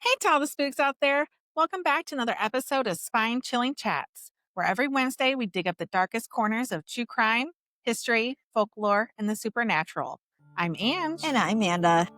Hey to all the spooks out there. Welcome back to another episode of Spine-ChillingChats, where every Wednesday we dig up the darkest corners of true crime, history, folklore, and the supernatural. I'm Ange. And I'm Amanda.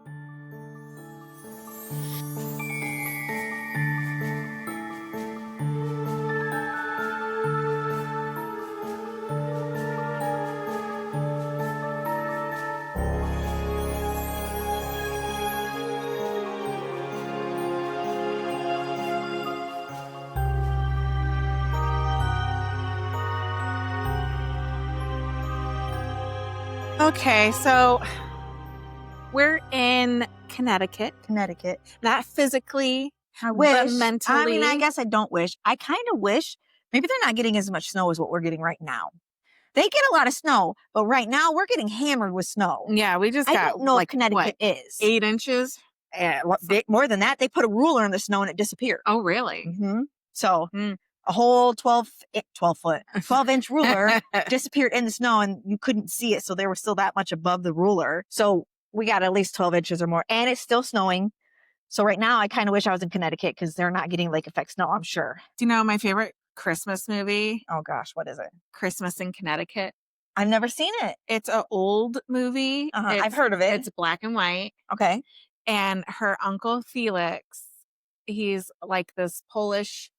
Okay, so we're in Connecticut. Not physically, I wish. but mentally. I mean, I guess I don't wish. I kind of wish maybe they're not getting as much snow as what we're getting right now. They get a lot of snow, but right now we're getting hammered with snow. Yeah, we just got, I don't know like, if Connecticut what, is. 8 inches? More than that, they put a ruler in the snow and it disappeared. Oh, really? Mm-hmm. So a whole 12-inch ruler disappeared in the snow and you couldn't see it. So they were still that much above the ruler. So we got at least 12 inches or more and it's still snowing. So right now I kind of wish I was in Connecticut because they're not getting lake effect snow, I'm sure. Do you know my favorite Christmas movie? Oh gosh, what is it? Christmas in Connecticut. I've never seen it. It's an old movie. I've heard of it. It's black and white. Okay. And her uncle Felix, he's like this Polish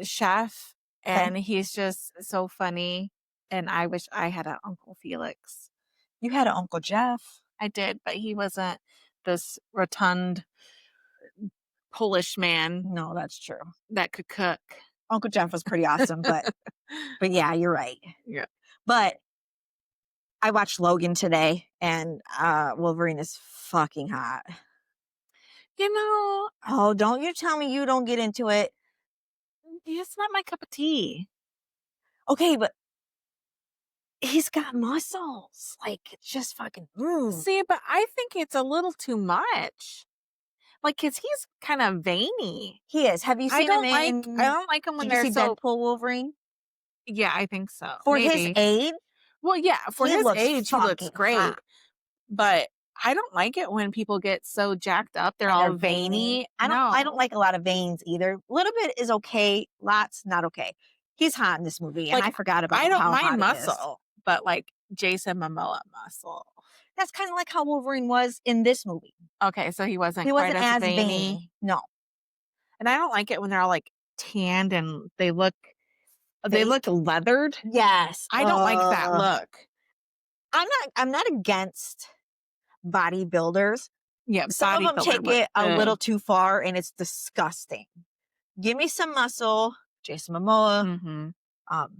chef, and he's just so funny. And I wish I had an Uncle Felix. You had an Uncle Jeff. I did, but he wasn't this rotund Polish man. No, that's true. That could cook. Uncle Jeff was pretty awesome, but yeah, you're right. Yeah. But I watched Logan today, and Wolverine is fucking hot. You know. Oh, don't you tell me you don't get into it. It's not my cup of tea. Okay, but he's got muscles. Like, it's just fucking. See, but I think it's a little too much. Like, 'cause he's kind of veiny. He is. Have you seen him I don't like him when they're so. Deadpool Wolverine? Yeah, I think so. For Maybe. his age? Well, yeah, for his age, he looks fucking great. hot. But I don't like it when people get so jacked up. They're all veiny. I don't like a lot of veins either. A little bit is okay. Lots, not okay. He's hot in this movie, and I forgot about I don't how hot mind it muscle, but like Jason Momoa muscle. That's kind of like how Wolverine was in this movie. Okay, so he wasn't He quite wasn't as as veiny. No. And I don't like it when they're all like tanned and they look leathered. Yes. I don't like that look. I'm not against bodybuilders. Yeah, some of them take it a little too far and it's disgusting. Give me some muscle. Jason Momoa,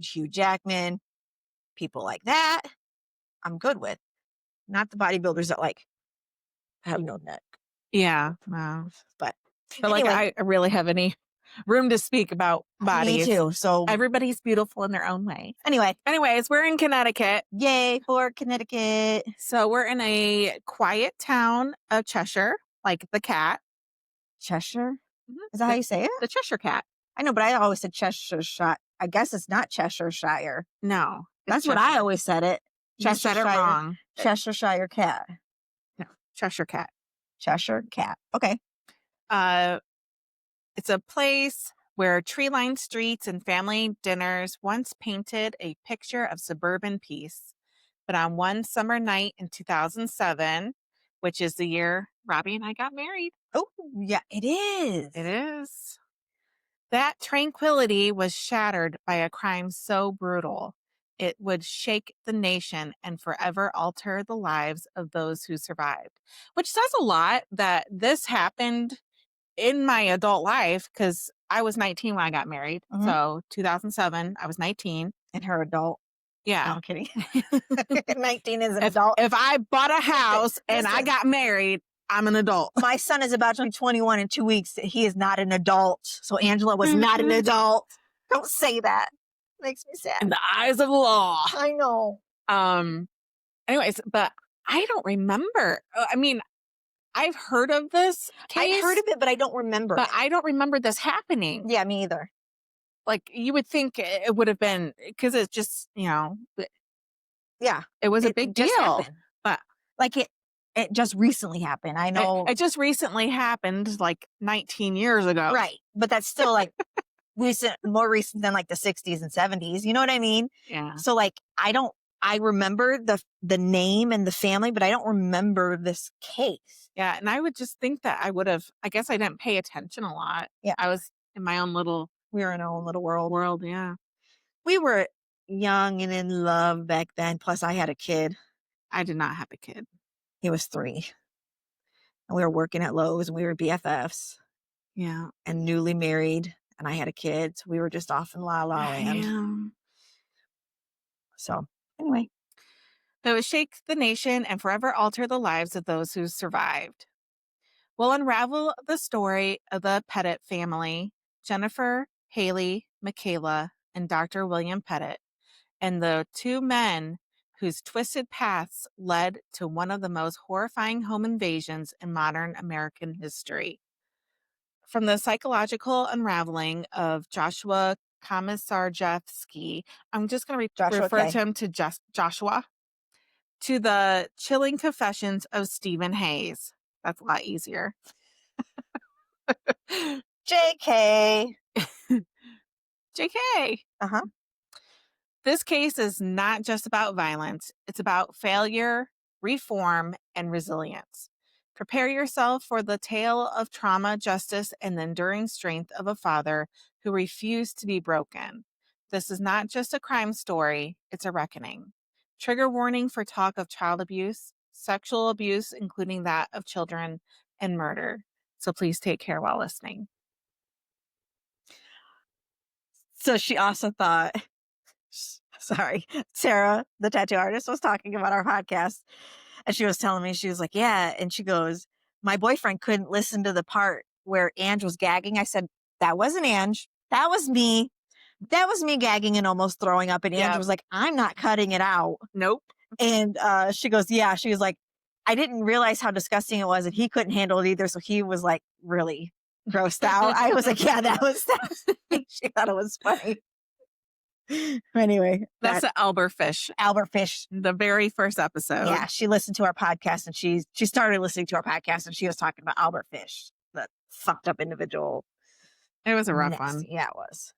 Hugh Jackman, people like that, I'm good with. Not the bodybuilders that like have no neck. Yeah, no. But anyway, like I really have any room to speak about bodies. Me too. So everybody's beautiful in their own way. Anyways, we're in Connecticut. Yay for Connecticut. So we're in a quiet town of Cheshire, like the cat. Cheshire? Is that how you say it? The Cheshire cat. I know, but I always said Cheshire. I guess it's not Cheshire. No. That's what I always said it. You said it wrong. Cheshire cat. No, Cheshire cat. Cheshire cat. Okay. It's a place where tree-lined streets and family dinners once painted a picture of suburban peace. But on one summer night in 2007, which is the year Robbie and I got married. Oh, yeah, it is. It is. That tranquility was shattered by a crime so brutal, it would shake the nation and forever alter the lives of those who survived. Which says a lot that this happened in my adult life, because I was 19 when I got married. So 2007, I was 19. And her adult. Yeah. No, I'm kidding. 19 is an adult. If I bought a house and I got married, I'm an adult. My son is about to be 21 in 2 weeks. He is not an adult. So Angela was not an adult. Don't say that. Makes me sad. In the eyes of the law. I know. Anyways, but I don't remember. I mean, I've heard of this case. I've heard of it, but I don't remember. But I don't remember this happening. Yeah, me either. Like, you would think it would have been, because it's just, yeah, it was a big deal. Happened. But like It just recently happened. I It, know, it just recently happened like 19 years ago. right. But that's still like more recent than like the 60s and 70s. You know what I mean? Yeah. So like, I remember the name and the family, but I don't remember this case. Yeah. And I would just think that I guess I didn't pay attention a lot. Yeah. I was in my own little We were in our own little world. world. Yeah. We were young and in love back then. Plus, I had a kid. I did not have a kid. He was 3. And we were working at Lowe's and we were BFFs Yeah. and newly married. And I had a kid. So we were just off in La La Land. Yeah. So, anyway. That would shake the nation and forever alter the lives of those who survived. We'll unravel the story of the Pettit family, Jennifer, Haley, Michaela, and Dr. William Pettit, and the 2 men whose twisted paths led to one of the most horrifying home invasions in modern American history. From the psychological unraveling of Joshua Komisarjevsky, I'm just going to Joshua refer K. to him to just Joshua, to the chilling confessions of Stephen Hayes. That's a lot easier. JK. JK. Uh-huh. This case is not just about violence, it's about failure, reform, and resilience. Prepare yourself for the tale of trauma, justice, and the enduring strength of a father who refused to be broken. This is not just a crime story, it's a reckoning. Trigger warning for talk of child abuse, sexual abuse, including that of children, and murder. So please take care while listening. So she also thought, sorry, Sarah, the tattoo artist, was talking about our podcast. And she was telling me, she was like, yeah. And she goes, my boyfriend couldn't listen to the part where Ange was gagging. I said, that wasn't Ange. That was me. That was me gagging and almost throwing up. And Ange Yep. was like, I'm not cutting it out. Nope. And she goes, yeah. She was like, I didn't realize how disgusting it was. And he couldn't handle it either. So he was like really grossed out. I was like, yeah, that was she thought it was funny. Anyway, That's the Albert Fish, the very first episode. Yeah, she listened to our podcast and she started listening to our podcast and she was talking about Albert Fish, the fucked up individual. It was a rough Nasty. one. Yeah, it was.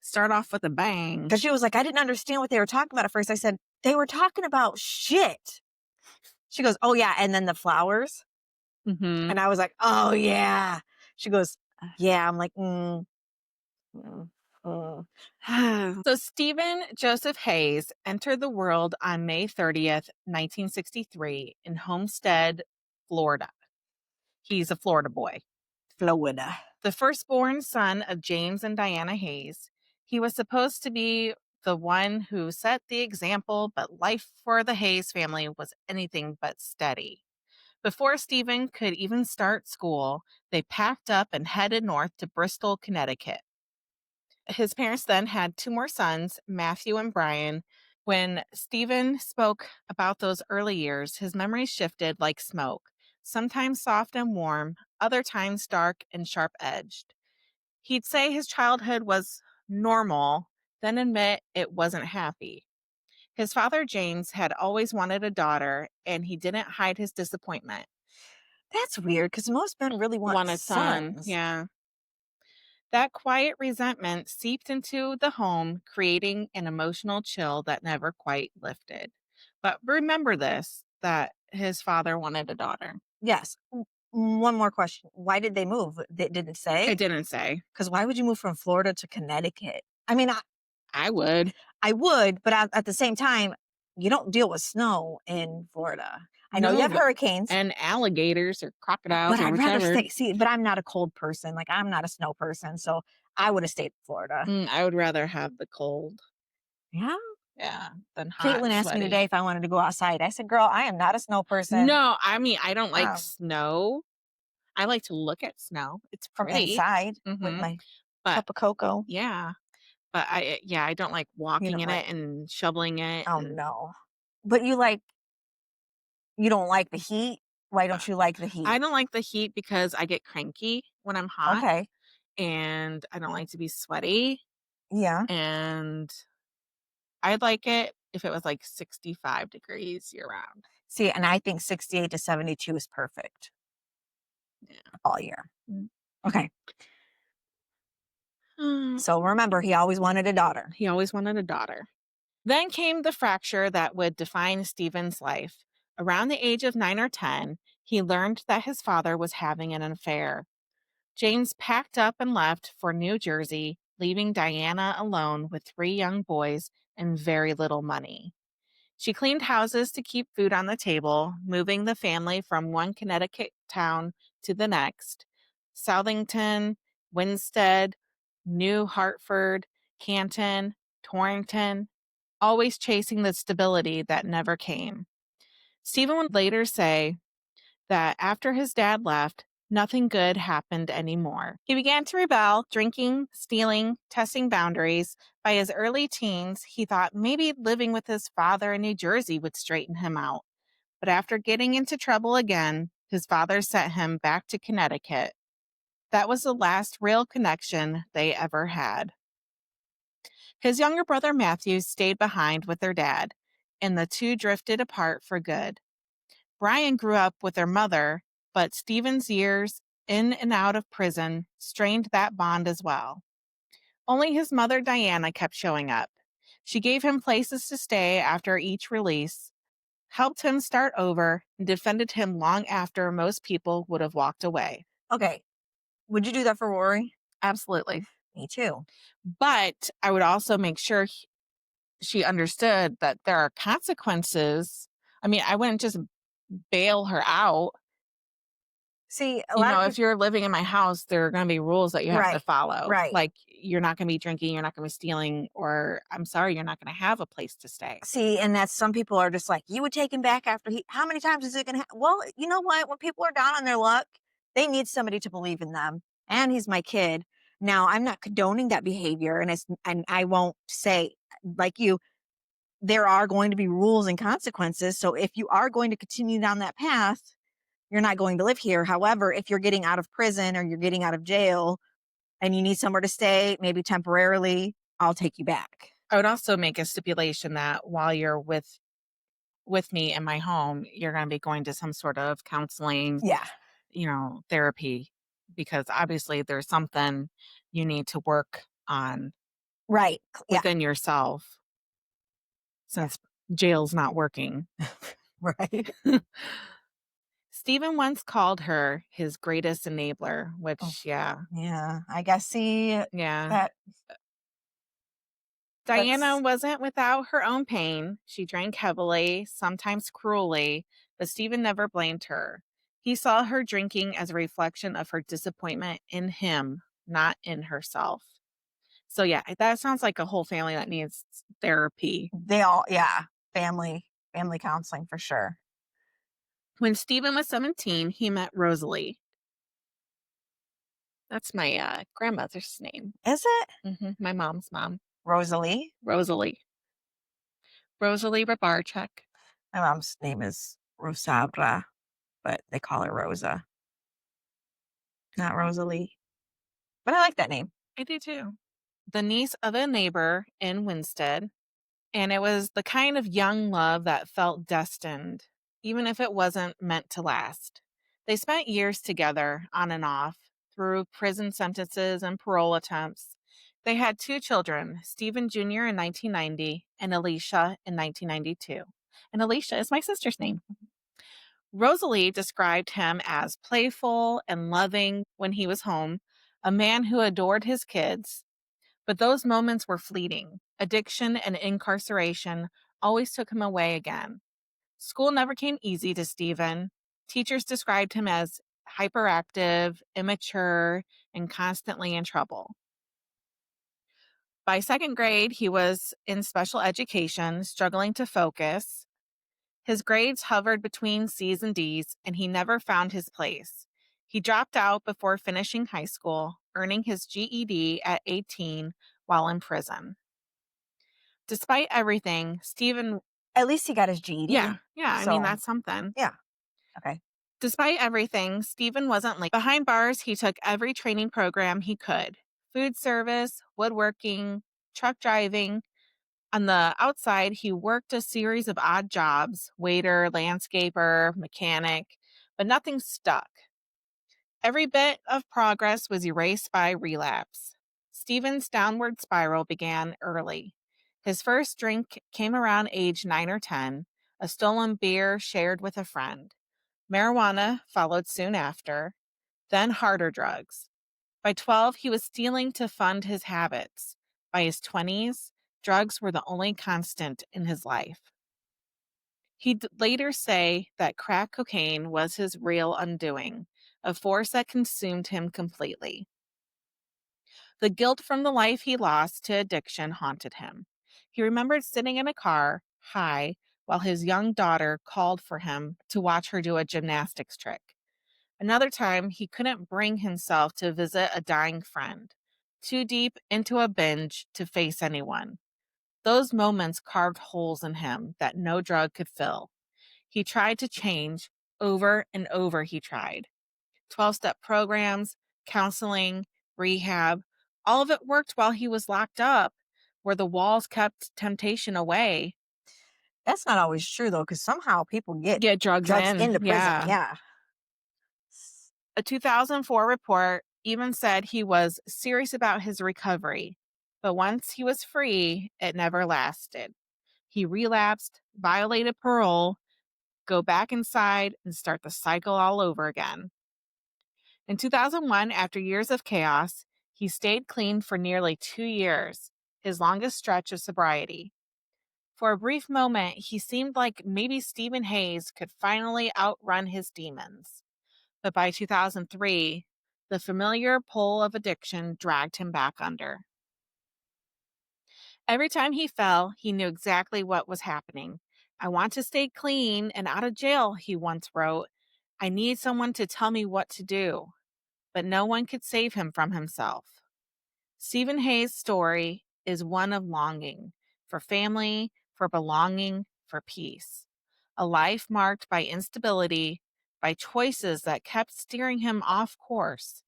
Start off with a bang. Because she was like, I didn't understand what they were talking about at first. I said, they were talking about shit. She goes, oh yeah, and then the flowers. Mm-hmm. And I was like, oh yeah. She goes, yeah. I'm like, So Stephen Joseph Hayes entered the world on May 30th, 1963 in Homestead, Florida. He's a Florida boy. Florida. The firstborn son of James and Diana Hayes. He was supposed to be the one who set the example, but life for the Hayes family was anything but steady. Before Stephen could even start school, they packed up and headed north to Bristol, Connecticut. His parents then had 2 more sons, Matthew and Brian. When Stephen spoke about those early years, his memories shifted like smoke, sometimes soft and warm, other times dark and sharp-edged. He'd say his childhood was normal, then admit it wasn't happy. His father, James, had always wanted a daughter, and he didn't hide his disappointment. That's weird because most men really want A son, sons. yeah. That quiet resentment seeped into the home, creating an emotional chill that never quite lifted. But remember this, that his father wanted a daughter. Yes. One more question. Why did they move? Did it say? It didn't say. Because why would you move from Florida to Connecticut? I mean, I would. I would, but at the same time, you don't deal with snow in Florida. I know you No, have but- hurricanes, And alligators or crocodiles but or I'd rather whichever. stay. See, but I'm not a cold person. Like I'm not a snow person, so I would have stayed in Florida. I would rather have the cold. Yeah. Yeah, than hot. Caitlin asked me sweaty. today if I wanted to go outside. I said, "Girl, I am not a snow person." No, I mean, I don't like Wow. snow. I like to look at snow. It's From pretty. inside with Mhm. my But- cup of cocoa. Yeah. But I don't like walking in like- it and shoveling it. Oh and- no! But you don't like the heat. Why don't you like the heat? I don't like the heat because I get cranky when I'm hot. Okay. And I don't like to be sweaty. Yeah. And I'd like it if it was like 65 degrees year round. See, and I think 68 to 72 is perfect all year. Mm. Okay. Mm. So remember, he always wanted a daughter. He always wanted a daughter. Then came the fracture that would define Stephen's life. Around the age of 9 or 10, he learned that his father was having an affair. James packed up and left for New Jersey, leaving Diana alone with 3 young boys and very little money. She cleaned houses to keep food on the table, moving the family from one Connecticut town to the next: Southington, Winstead, New Hartford, Canton, Torrington, always chasing the stability that never came. Stephen would later say that after his dad left, nothing good happened anymore. He began to rebel, drinking, stealing, testing boundaries. By his early teens, he thought maybe living with his father in New Jersey would straighten him out. But after getting into trouble again, his father sent him back to Connecticut. That was the last real connection they ever had. His younger brother Matthew stayed behind with their dad, and the two drifted apart for good. Brian grew up with their mother, but Stephen's years in and out of prison strained that bond as well. Only his mother Diana kept showing up. She gave him places to stay after each release, helped him start over, and defended him long after most people would have walked away. Okay. Would you do that for Rory? Absolutely. Me too. But I would also make sure she understood that there are consequences. I mean, I wouldn't just bail her out. See, a You lot know, of if people, you're living in my house, there are going to be rules that you have to right, follow. right. Like, you're not going to be drinking, you're not going to be stealing, or I'm sorry, you're not going to have a place to stay. See, and that's some people are just like, you would take him back after he, how many times is it going to Well, you know what? When people are down on their luck, they need somebody to believe in them. And he's my kid. Now, I'm not condoning that behavior. And I won't say, like you, there are going to be rules and consequences. So if you are going to continue down that path, you're not going to live here. However, if you're getting out of prison or you're getting out of jail and you need somewhere to stay, maybe temporarily, I'll take you back. I would also make a stipulation that while you're with me in my home, you're going to be going to some sort of counseling, Yeah. therapy, because obviously there's something you need to work on Right. Yeah. within yourself since jail's not working. Right. Stephen once called her his greatest enabler, Oh, which, yeah, yeah. I guess see yeah. that Diana that's wasn't without her own pain. She drank heavily, sometimes cruelly, but Stephen never blamed her. He saw her drinking as a reflection of her disappointment in him, not in herself. So, yeah, that sounds like a whole family that needs therapy. they all yeah, family counseling for sure. When Stephen was 17, he met Rosalie. That's my grandmother's name. Is it My mom's mom, Rosalie? Rosalie. Rosalie Rabarchuk. My mom's name is Rosabra, but they call her Rosa, not Rosalie. But I like that name. I do too. The niece of a neighbor in Winstead, and it was the kind of young love that felt destined, even if it wasn't meant to last. They spent years together, on and off, through prison sentences and parole attempts. They had 2 children, Stephen Jr. in 1990 and Alicia in 1992. And Alicia is my sister's name. Rosalie described him as playful and loving when he was home, a man who adored his kids. But those moments were fleeting. Addiction and incarceration always took him away again. School never came easy to Stephen. Teachers described him as hyperactive, immature, and constantly in trouble. By second grade, he was in special education, struggling to focus. His grades hovered between C's and D's, and he never found his place. He dropped out before finishing high school, earning his GED at 18 while in prison. Despite everything, Stephen, At least he got his GED. yeah, I mean, So that's something. yeah. Okay. Despite everything, Stephen wasn't like behind bars. He took every training program he could: food service, woodworking, truck driving. On the outside, he worked a series of odd jobs: waiter, landscaper, mechanic, but nothing stuck. Every bit of progress was erased by relapse. Stephen's downward spiral began early. His first drink came around age 9 or 10, a stolen beer shared with a friend. Marijuana followed soon after, then harder drugs. By 12, he was stealing to fund his habits. By his 20s, drugs were the only constant in his life. He'd later say that crack cocaine was his real undoing, a force that consumed him completely. The guilt from the life he lost to addiction haunted him. He remembered sitting in a car, high, while his young daughter called for him to watch her do a gymnastics trick. Another time, he couldn't bring himself to visit a dying friend, too deep into a binge to face anyone. Those moments carved holes in him that no drug could fill. He tried to change. Over and over, he tried. 12-step programs, counseling, rehab, all of it worked while he was locked up, where the walls kept temptation away. That's not always true though, because somehow people get Get drugs drugs in. into prison. Yeah. Yeah. A 2004 report even said he was serious about his recovery, but once he was free, it never lasted. He relapsed, violated parole, go back inside, and start the cycle all over again. In 2001, after years of chaos, he stayed clean for nearly 2 years, his longest stretch of sobriety. For a brief moment, he seemed like maybe Stephen Hayes could finally outrun his demons. But by 2003, the familiar pull of addiction dragged him back under. Every time he fell, he knew exactly what was happening. "I want to stay clean and out of jail," he once wrote. "I need someone to tell me what to do." But no one could save him from himself. Stephen Hayes' story is one of longing for family, for belonging, for peace. A life marked by instability, by choices that kept steering him off course.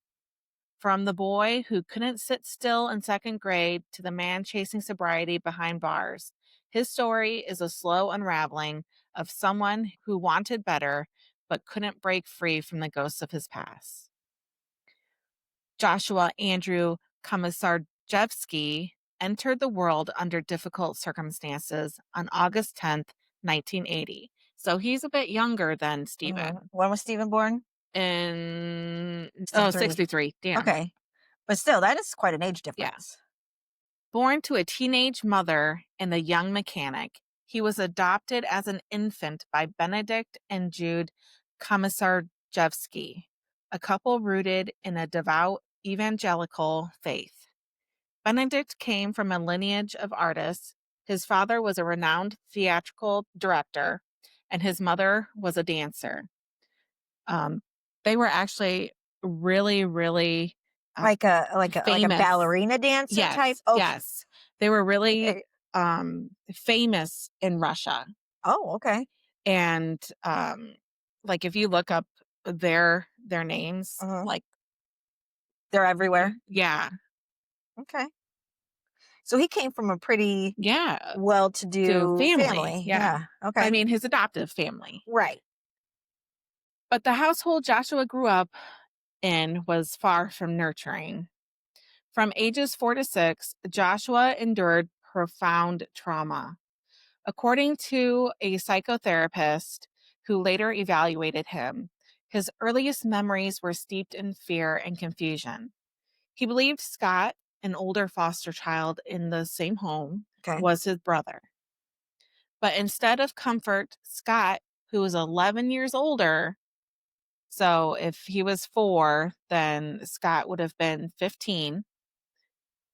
From the boy who couldn't sit still in second grade to the man chasing sobriety behind bars, his story is a slow unraveling of someone who wanted better but couldn't break free from the ghosts of his past. Joshua Andrew Komisarjevsky entered the world under difficult circumstances on August 10th, 1980. So he's a bit younger than Stephen. When was Stephen born? In 63. 63. Damn. Okay. But still, that is quite an age Yeah. difference. Born to a teenage mother and a young mechanic, he was adopted as an infant by Benedict and Jude Komisarjevsky, a couple rooted in a devout evangelical faith. Benedict came from a lineage of artists. His father was a renowned theatrical director, and his mother was a dancer. They were actually really, really Like a famous. ballerina dancer type. Yes, Okay. yes. They were really Okay. famous in Russia. Oh, okay. And like if you look up their names, Uh-huh. like They're everywhere. yeah, Okay. So he came from a pretty yeah, to well-to-do family. family. Yeah. Yeah. I Okay. mean his adoptive family. Right. But the household Joshua grew up in was far from nurturing. From ages 4 to 6, Joshua endured profound trauma. According to a psychotherapist who later evaluated him, his earliest memories were steeped in fear and confusion. He believed Scott, an older foster child in the same home, Okay. was his brother. But instead of comfort, Scott, who was 11 years older, so if he was 4, then Scott would have been 15,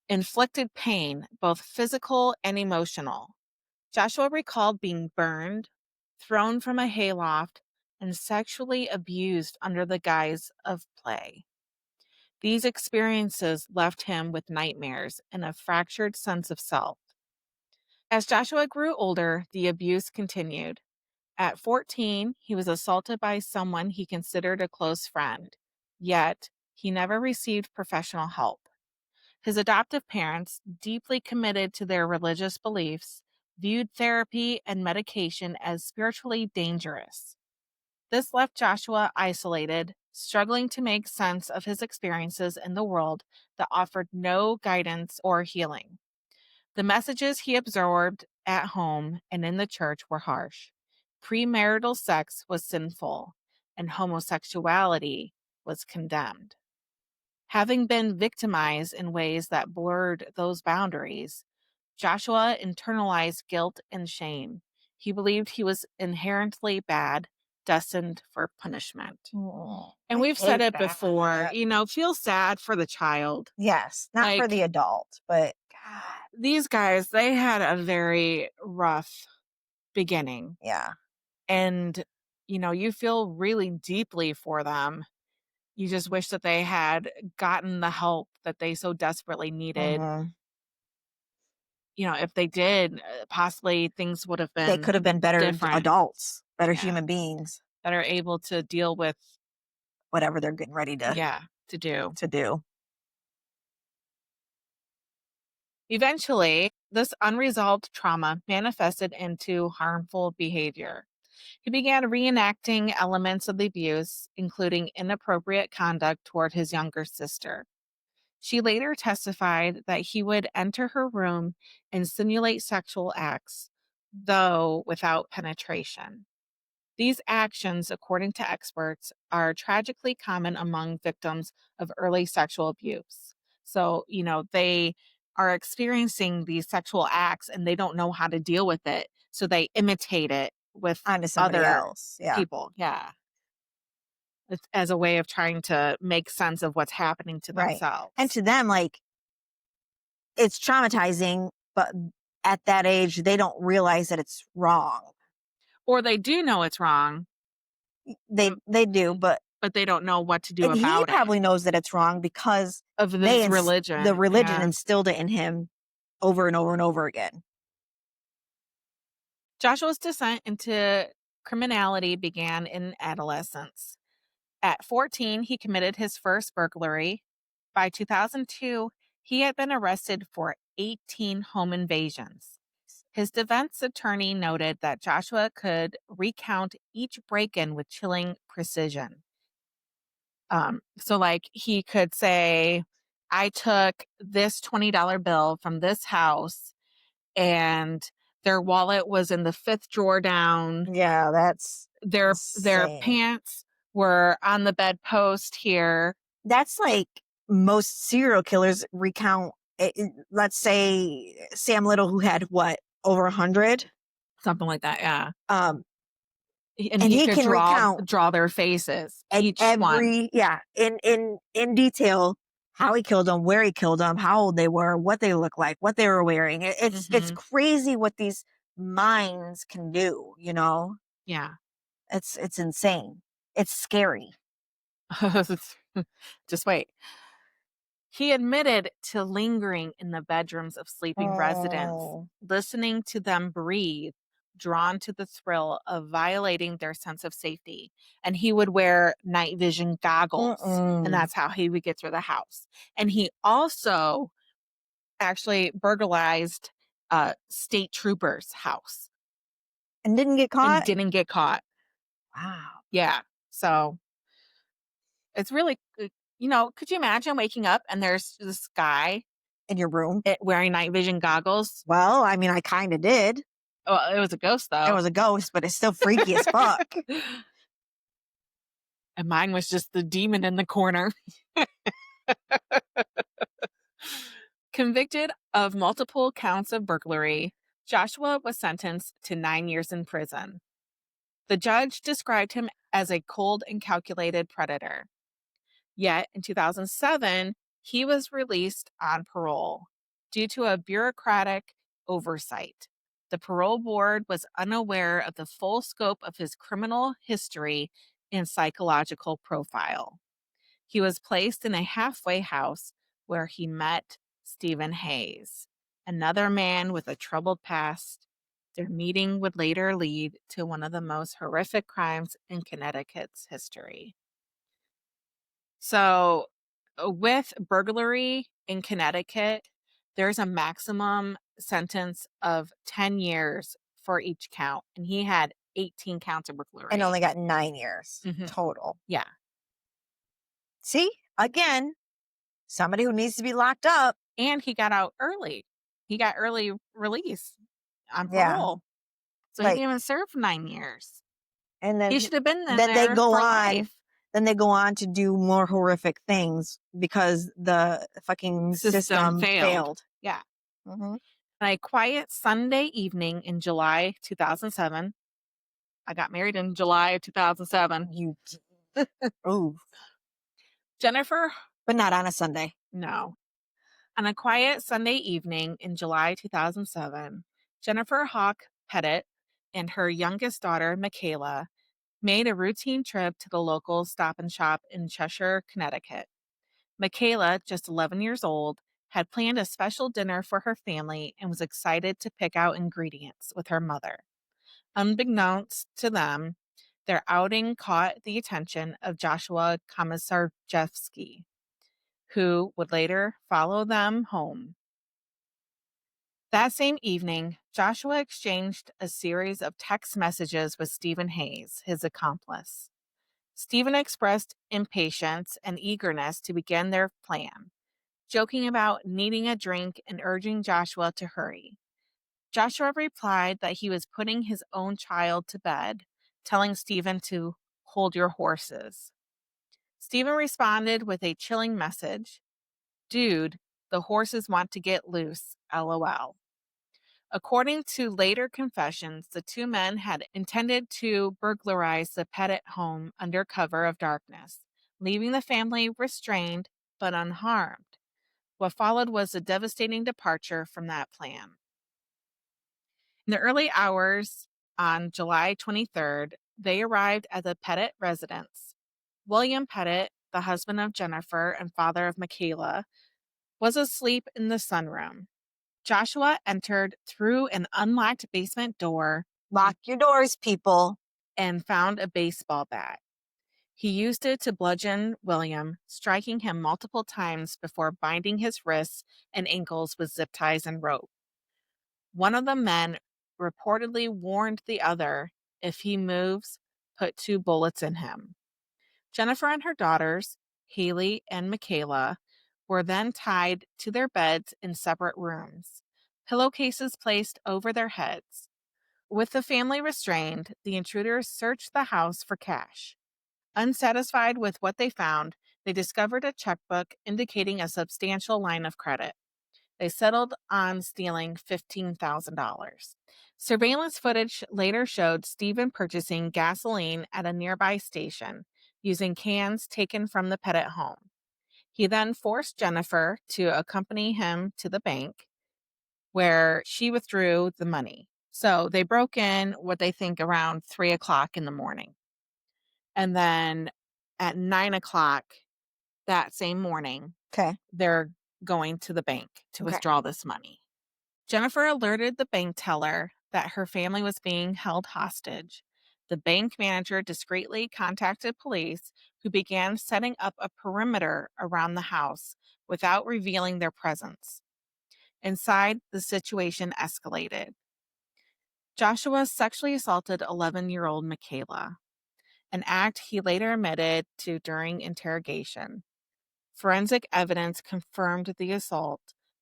inflicted pain, both physical and emotional. Joshua recalled being burned, thrown from a hayloft, and sexually abused under the guise of play. These experiences left him with nightmares and a fractured sense of self. As Joshua grew older, the abuse continued. At 14, he was assaulted by someone he considered a close friend, yet he never received professional help. His adoptive parents, deeply committed to their religious beliefs, viewed therapy and medication as spiritually dangerous. This left Joshua isolated, struggling to make sense of his experiences in the world that offered no guidance or healing. The messages he absorbed at home and in the church were harsh. Premarital sex was sinful, and homosexuality was condemned. Having been victimized in ways that blurred those boundaries, Joshua internalized guilt and shame. He believed he was inherently bad, destined for punishment. Oh, And I we've said hate it before, that. feel sad for the child. Yes, not for Like, the adult, but God, these guys, they had a very rough beginning. yeah. And, you feel really deeply for them. You just wish that they had gotten the help that they so desperately needed. Mhm. If they did, possibly things would have They been could have been better different. adults, better Yeah. human beings, That are able to deal with, whatever they're getting ready yeah, to do. to do. Eventually, this unresolved trauma manifested into harmful behavior. He began reenacting elements of the abuse, including inappropriate conduct toward his younger sister. She later testified that he would enter her room and simulate sexual acts, though without penetration. These actions, according to experts, are tragically common among victims of early sexual abuse. So, they are experiencing these sexual acts and they don't know how to deal with it. So they imitate it with Onto somebody other else. Yeah. people. Yeah. It's as a way of trying to make sense of what's happening to Right. And themselves. to them, like, it's traumatizing, but at that age, they don't realize that it's wrong. Or they do know it's wrong, They do, but but they don't know what to do and he about it. probably knows that it's wrong because Of they this the religion. religion Yeah. instilled it in him over and over and over again. Joshua's descent into criminality began in adolescence. At 14, he committed his first burglary. By 2002, he had been arrested for 18 home invasions. His defense attorney noted that Joshua could recount each break in with chilling precision. So, like, he could say, I took this $20 bill from this house and their wallet was in the fifth drawer down. Yeah, that's Their insane. pants were on the bedpost here, That's like most serial killers recount. Let's say Sam Little, who had what, over 100, something like that, yeah. um, And and he he could can recount draw their faces, at each one. every, yeah, in detail how he killed them, where he killed them, how old they were, what they look like, what they were wearing. It's Mhm. crazy what these minds can do. Yeah. It's insane. It's scary. Just wait. He admitted to lingering in the bedrooms of sleeping residents, Oh, listening to them breathe, drawn to the thrill of violating their sense of safety. And he would wear night vision goggles, and mm-mm. that's how he would get through the house. And he also actually burglarized a state trooper's house And didn't get and caught. didn't get caught. Wow. Yeah. So it's really, could you imagine waking up and there's this guy In your room. wearing night vision goggles? Well, I mean, I kind of did. Well, it was a ghost It though. was a ghost, but it's still freaky as fuck. And mine was just the demon in the corner. Convicted of multiple counts of burglary, Joshua was sentenced to 9 years in prison. The judge described him as a cold and calculated predator. Yet in 2007, he was released on parole due to a bureaucratic oversight. The parole board was unaware of the full scope of his criminal history and psychological profile. He was placed in a halfway house where he met Stephen Hayes, another man with a troubled past. Their meeting would later lead to one of the most horrific crimes in Connecticut's history. So With burglary in Connecticut, there's a maximum sentence of 10 years for each count, and he had 18 counts of And burglary. only got 9 years Mhm. total. Yeah. See, again, somebody who needs to be locked up. And he got out early. He got early release on Yeah. parole. So he Like, didn't even serve 9 years. and He should have been in then they there go for on, life. to do more horrific things because the fucking System system failed. failed. Yeah. Mhm. On a quiet Sunday evening in July 2007, I got married in July of 2007. You ooh, Jennifer, but not on a Sunday. no. On a quiet Sunday evening in July 2007, Jennifer Hawk Pettit and her youngest daughter, Michaela, made a routine trip to the local stop and shop in Cheshire, Connecticut. Michaela, just 11 years old, had planned a special dinner for her family and was excited to pick out ingredients with her mother. Unbeknownst to them, their outing caught the attention of Joshua Komisarjevsky, who would later follow them home. That same evening, Joshua exchanged a series of text messages with Stephen Hayes, his accomplice. Stephen expressed impatience and eagerness to begin their plan, joking about needing a drink and urging Joshua to hurry. Joshua replied that he was putting his own child to bed, telling Stephen to hold your horses. Stephen responded with a chilling message: Dude, the horses want to get loose, lol. According to later confessions, the two men had intended to burglarize the Pettit home under cover of darkness, leaving the family restrained but unharmed. What followed was a devastating departure from that plan. In the early hours on July 23rd, they arrived at the Pettit residence. William Pettit, the husband of Jennifer and father of Michaela, was asleep in the sunroom. Joshua entered through an unlocked basement door Lock your doors, people. and found a baseball bat. He used it to bludgeon William, striking him multiple times before binding his wrists and ankles with zip ties and rope. One of the men reportedly warned the other, if he moves, put 2 bullets in him. Jennifer and her daughters, Haley and Michaela, were then tied to their beds in separate rooms, pillowcases placed over their heads. With the family restrained, the intruders searched the house for cash. Unsatisfied with what they found, they discovered a checkbook indicating a substantial line of credit. They settled on stealing $15,000. Surveillance footage later showed Stephen purchasing gasoline at a nearby station using cans taken from the Pettit home. He then forced Jennifer to accompany him to the bank where she withdrew the money. So they broke in what they think around 3 o'clock in the morning. And then at 9 o'clock that same morning, Okay. they're going to the bank to Okay. withdraw this money. Jennifer alerted the bank teller that her family was being held hostage. The bank manager discreetly contacted police, who began setting up a perimeter around the house without revealing their presence. Inside, the situation escalated. Joshua sexually assaulted 11-year-old Michaela, an act he later admitted to during interrogation. Forensic evidence confirmed the assault,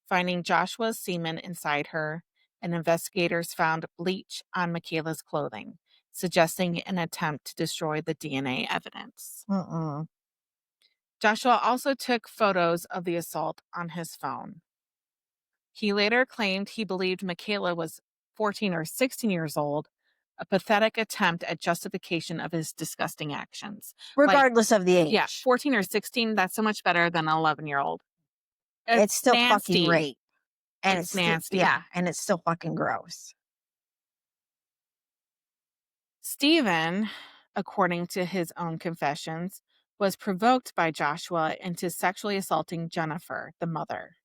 finding Joshua's semen inside her, and investigators found bleach on Michaela's clothing, suggesting an attempt to destroy the DNA evidence. Mm-mm. Joshua also took photos of the assault on his phone. He later claimed he believed Michaela was 14 or 16 years old, a pathetic attempt at justification of his disgusting actions. Regardless of the age. Yeah, 14 or 16, that's so much better than an 11-year-old. It's still fucking nasty. rape. And It's it's nasty. yeah, and it's still fucking gross. Stephen, according to his own confessions, was provoked by Joshua into sexually assaulting Jennifer, the mother.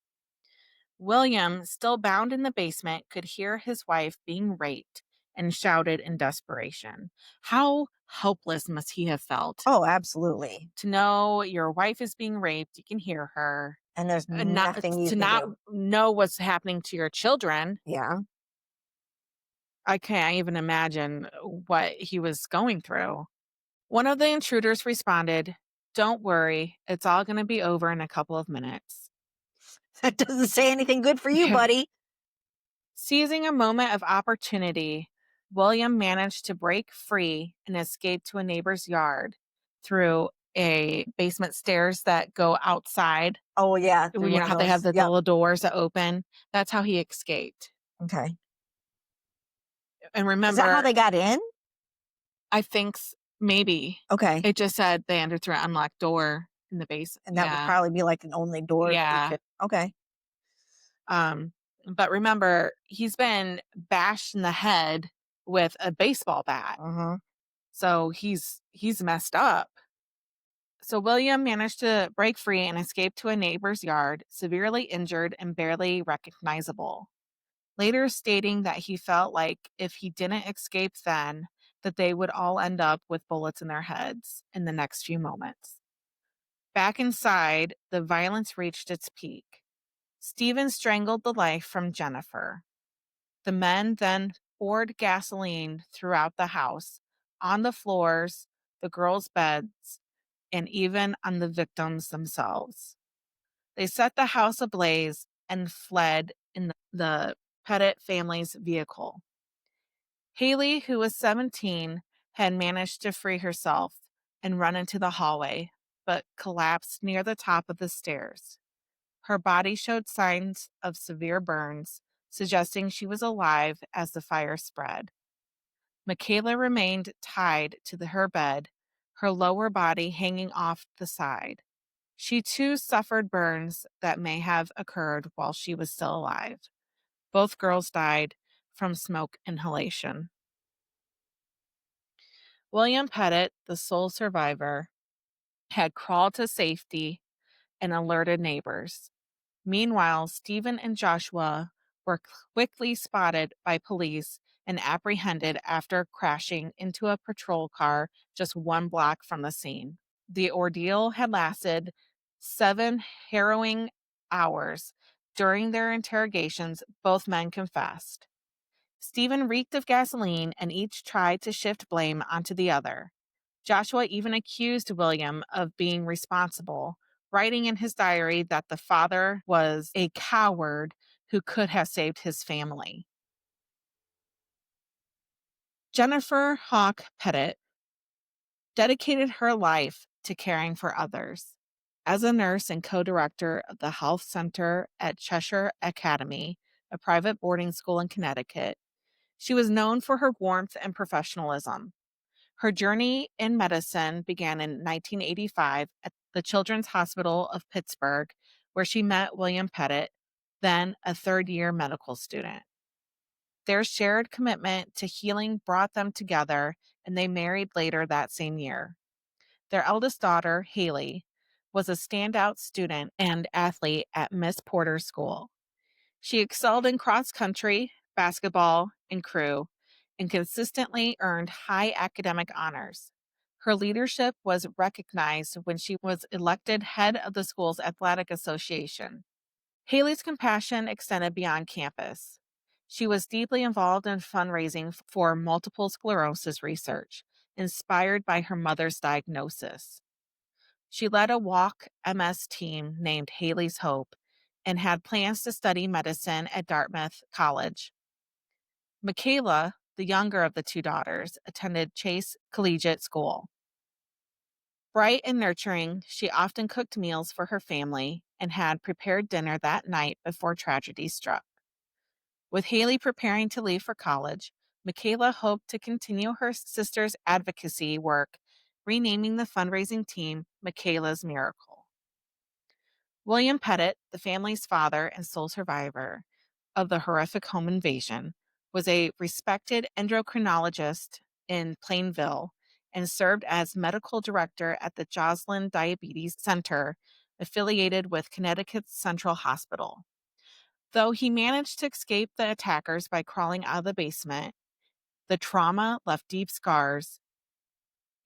William, still bound in the basement, could hear his wife being raped and shouted in desperation, "How helpless must he have felt Oh, absolutely. to know your wife is being raped, you can hear her, And there's and not nothing you to can not do. know what's happening to your children. Yeah. I can't even imagine what he was going through. One of the intruders responded, "Don't worry, it's all going to be over in a couple of minutes." That doesn't say anything good for you, buddy. Seizing a moment of opportunity, William managed to break free and escape to a neighbor's yard through a basement stairs that go outside. Oh, yeah, You through one know of how they have those. the Yep. little doors that open? That's how he escaped. Okay. And Is that how remember, they got in? I think maybe Okay. it just said they entered through an unlocked door in the base. And that would Yeah. probably be like an only door that they Yeah. could. Okay. Um, but remember, he's been bashed in the head with a baseball bat. Uh-huh. So he's messed up. So William managed to break free and escape to a neighbor's yard, severely injured and barely recognizable. Later stating that he felt like if he didn't escape then, that they would all end up with bullets in their heads in the next few moments. Back inside, the violence reached its peak. Stephen strangled the life from Jennifer. The men then poured gasoline throughout the house, on the floors, the girls' beds, and even on the victims themselves. They set the house ablaze and fled in the Pettit family's vehicle. Haley, who was 17, had managed to free herself and run into the hallway, but collapsed near the top of the stairs. Her body showed signs of severe burns, suggesting she was alive as the fire spread. Michaela remained tied to her bed, her lower body hanging off the side. She too suffered burns that may have occurred while she was still alive. Both girls died from smoke inhalation. William Pettit, the sole survivor, had crawled to safety and alerted neighbors. Meanwhile, Stephen and Joshua were quickly spotted by police and apprehended after crashing into a patrol car just 1 block from the scene. The ordeal had lasted 7 harrowing hours. During their interrogations, both men confessed. Stephen reeked of gasoline, and each tried to shift blame onto the other. Joshua even accused William of being responsible, writing in his diary that the father was a coward who could have saved his family. Jennifer Hawk Pettit dedicated her life to caring for others. As a nurse and co director of the Health Center at Cheshire Academy, a private boarding school in Connecticut, she was known for her warmth and professionalism. Her journey in medicine began in 1985 at the Children's Hospital of Pittsburgh, where she met William Pettit, then a third-year medical student. Their shared commitment to healing brought them together, and they married later that same year. Their eldest daughter, Haley, was a standout student and athlete at Miss Porter's school. She excelled in cross country, basketball, and crew, and consistently earned high academic honors. Her leadership was recognized when she was elected head of the school's athletic association. Haley's compassion extended beyond campus. She was deeply involved in fundraising for multiple sclerosis research, inspired by her mother's diagnosis. She led a walk MS team named Haley's Hope and had plans to study medicine at Dartmouth College. Michaela, the younger of the two daughters, attended Chase Collegiate School. Bright and nurturing, she often cooked meals for her family and had prepared dinner that night before tragedy struck. With Haley preparing to leave for college, Michaela hoped to continue her sister's advocacy work, renaming the fundraising team Michaela's Miracle. William Pettit, the family's father and sole survivor of the horrific home invasion, was a respected endocrinologist in Plainville and served as medical director at the Joslin Diabetes Center, affiliated with Connecticut's Central Hospital. Though he managed to escape the attackers by crawling out of the basement, the trauma left deep scars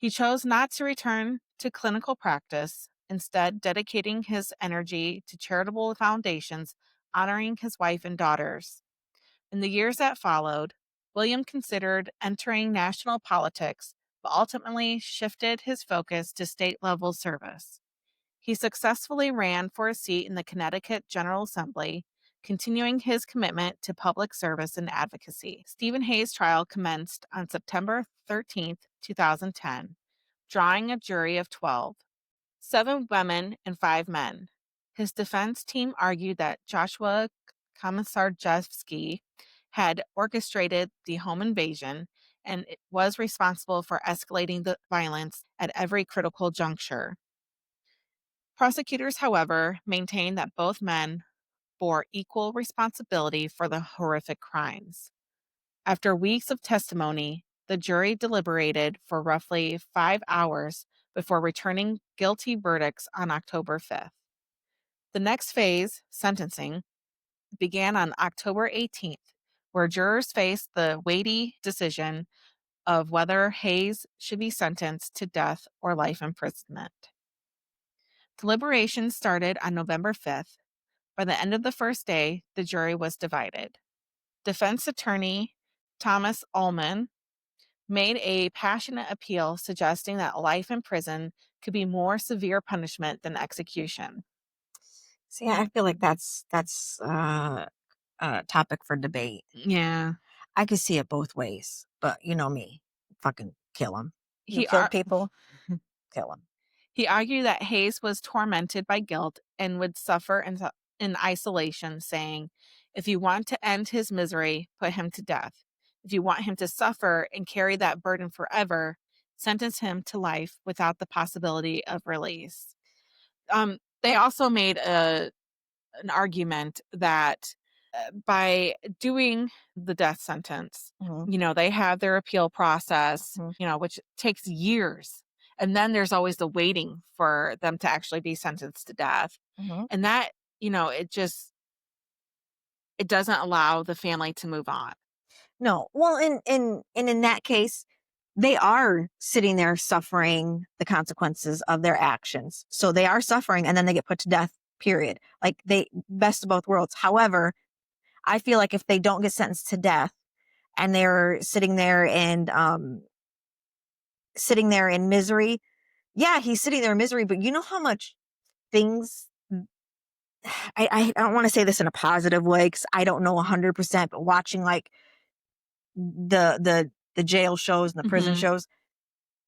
He chose not to return to clinical practice, instead, dedicating his energy to charitable foundations, honoring his wife and daughters. In the years that followed, William considered entering national politics, but ultimately shifted his focus to state level service. He successfully ran for a seat in the Connecticut General Assembly, continuing his commitment to public service and advocacy. Stephen Hayes' trial commenced on September 13th, 2010, drawing a jury of 12, 7 women and 5 men. His defense team argued that Joshua Komisarjevsky had orchestrated the home invasion and was responsible for escalating the violence at every critical juncture. Prosecutors, however, maintained that both men bore equal responsibility for the horrific crimes. After weeks of testimony, the jury deliberated for roughly 5 hours before returning guilty verdicts on October 5th. The next phase, sentencing, began on October 18th, where jurors faced the weighty decision of whether Hayes should be sentenced to death or life imprisonment. Deliberations started on November 5th. By the end of the first day, the jury was divided. Defense attorney Thomas Ullman made a passionate appeal suggesting that life in prison could be more severe punishment than execution. See, I feel like that's a topic for debate. Yeah. I could see it both ways, but you know me, fucking kill him. You He killed ar- people, kill him. He argued that Hayes was tormented by guilt and would suffer in isolation, saying, "If you want to end his misery, put him to death. If you want him to suffer and carry that burden forever, sentence him to life without the possibility of release." They also made an argument that by doing the death sentence, Mhm. they have their appeal process, Mhm. which takes years. And then there's always the waiting for them to actually be sentenced to death. Mhm. And that, it doesn't allow the family to move on. No, well, in that case, they are sitting there suffering the consequences of their actions. So they are suffering, and then they get put to death. Period. Like they best of both worlds. However, I feel like if they don't get sentenced to death and they're sitting there in misery, yeah, he's sitting there in misery. But you know how much things. I don't want to say this in a positive way because I don't know 100%. But watching like the jail shows and the prison Hmm. shows,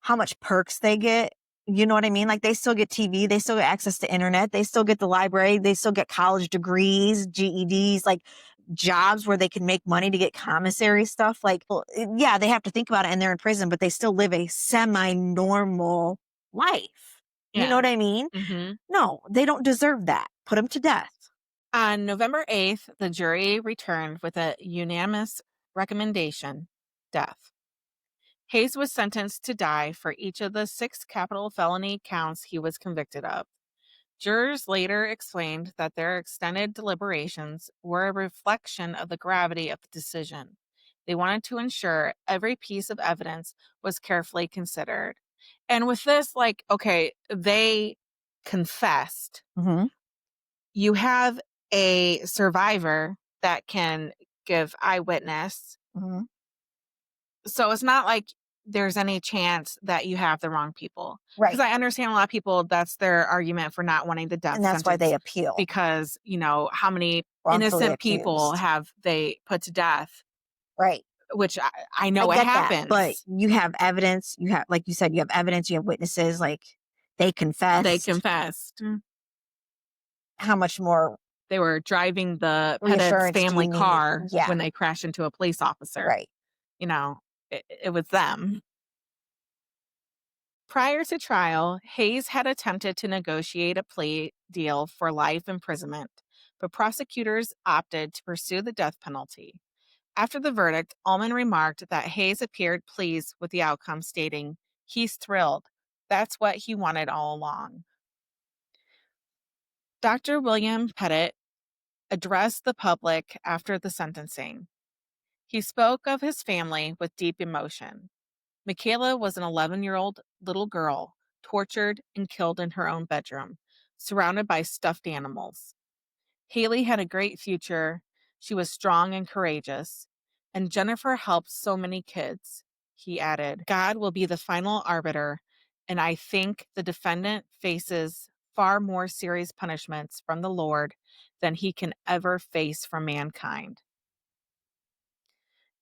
how much perks they get. You know what I mean? Like they still get TV, they still get access to internet, they still get the library, they still get college degrees, GEDs, like jobs where they can make money to get commissary stuff. Like, well, yeah, they have to think about it and they're in prison, but they still live a semi-normal life. You know Yeah. what I mean? Hmm. No, they don't deserve that. Put them to death. On November 8th, the jury returned with a unanimous recommendation: death. Hayes was sentenced to die for each of the 6 capital felony counts he was convicted of. Jurors later explained that their extended deliberations were a reflection of the gravity of the decision. They wanted to ensure every piece of evidence was carefully considered. And with this, okay, they confessed. Mm-hmm. You have a survivor that can give eyewitness. Mm-hmm. So it's not like there's any chance that you have the wrong people. Because Right. I understand a lot of people, that's their argument for not wanting the death And that's why they sentence, appeal. because, how many Wrongfully innocent people accused. have they put to death, Right. which I I know it get that, but happens. you have evidence. You have, like you said, you have evidence. You have witnesses. Like they They confessed. confessed. How much more They were driving the Pettit's reassurance do family you need? car Yeah, when they crashed into a police officer. right. You know, it was them. Prior to trial, Hayes had attempted to negotiate a plea deal for life imprisonment, but prosecutors opted to pursue the death penalty. After the verdict, Ullman remarked that Hayes appeared pleased with the outcome, stating, "He's thrilled. That's what he wanted all along." Dr. William Pettit addressed the public after the sentencing. He spoke of his family with deep emotion. Michaela was an 11-year-old little girl, tortured and killed in her own bedroom, surrounded by stuffed animals. Haley had a great future. She was strong and courageous. And Jennifer helped so many kids. He added, God will be the final arbiter, and I think the defendant faces far more serious punishments from the Lord than he can ever face from mankind.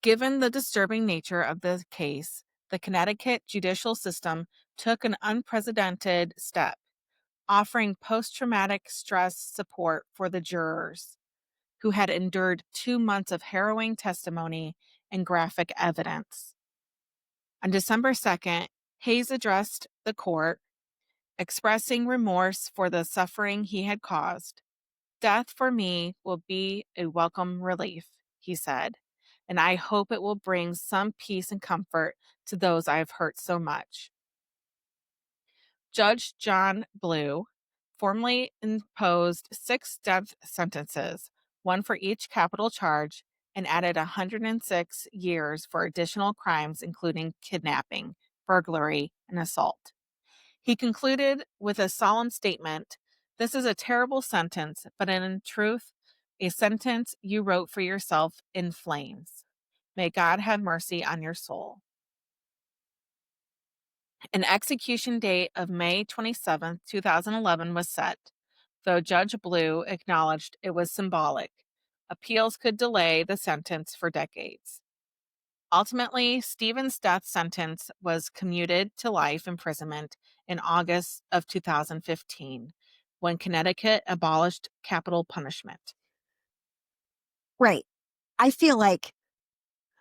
Given the disturbing nature of the case, the Connecticut judicial system took an unprecedented step, offering post traumatic stress support for the jurors who had endured 2 months of harrowing testimony and graphic evidence. On December 2nd, Hayes addressed the court, expressing remorse for the suffering he had caused. Death for me will be a welcome relief, he said, and I hope it will bring some peace and comfort to those I have hurt so much. Judge John Blue formally imposed 6 death sentences, one for each capital charge, and added 106 years for additional crimes, including kidnapping, burglary, and assault. He concluded with a solemn statement. This is a terrible sentence, but in truth, a sentence you wrote for yourself in flames. May God have mercy on your soul. An execution date of May 27, 2011 was set, though Judge Blue acknowledged it was symbolic. Appeals could delay the sentence for decades. Ultimately, Stephen's death sentence was commuted to life imprisonment in August of 2015, when Connecticut abolished capital punishment. Right. I feel like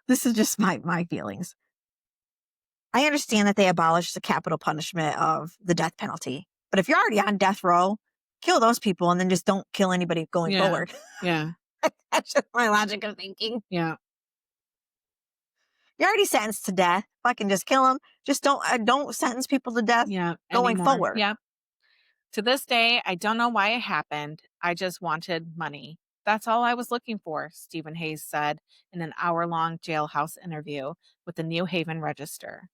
this is just my feelings. I understand that they abolished the capital punishment of the death penalty. But if you're already on death row, kill those people and then just don't kill anybody going Yeah. forward. Yeah. That's just my logic of thinking. Yeah. You're already sentenced to death. Fucking just kill them. Just don't sentence people to death Yeah. going Anymore. forward. Yeah. To this day, I don't know why it happened. I just wanted money. That's all I was looking for, Stephen Hayes said in an hour-long jailhouse interview with the New Haven Register.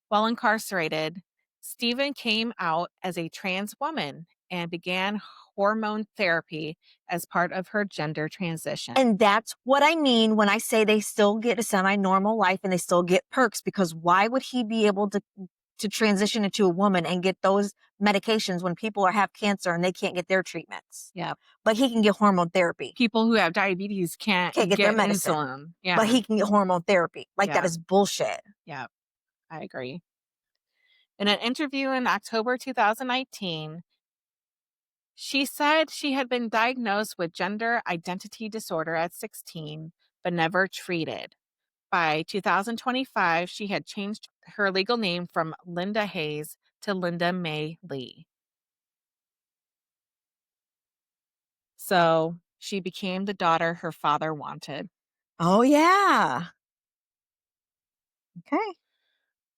While incarcerated, Stephen came out as a trans woman and began hormone therapy as part of her gender transition. And that's what I mean when I say they still get a semi-normal life and they still get perks, because why would he be able to transition into a woman and get those medications when people have cancer and they can't get their treatments? Yeah. But he can get hormone therapy. People who have diabetes can't get their medicine. insulin. Yeah. But he can get hormone therapy. Like, that Yeah. is bullshit. Yeah, I agree. In an interview in October 2019, she said she had been diagnosed with gender identity disorder at 16, but never treated. By 2025, she had changed her legal name from Linda Hayes to Linda May Lee. So she became the daughter her father wanted. Oh, yeah. Okay.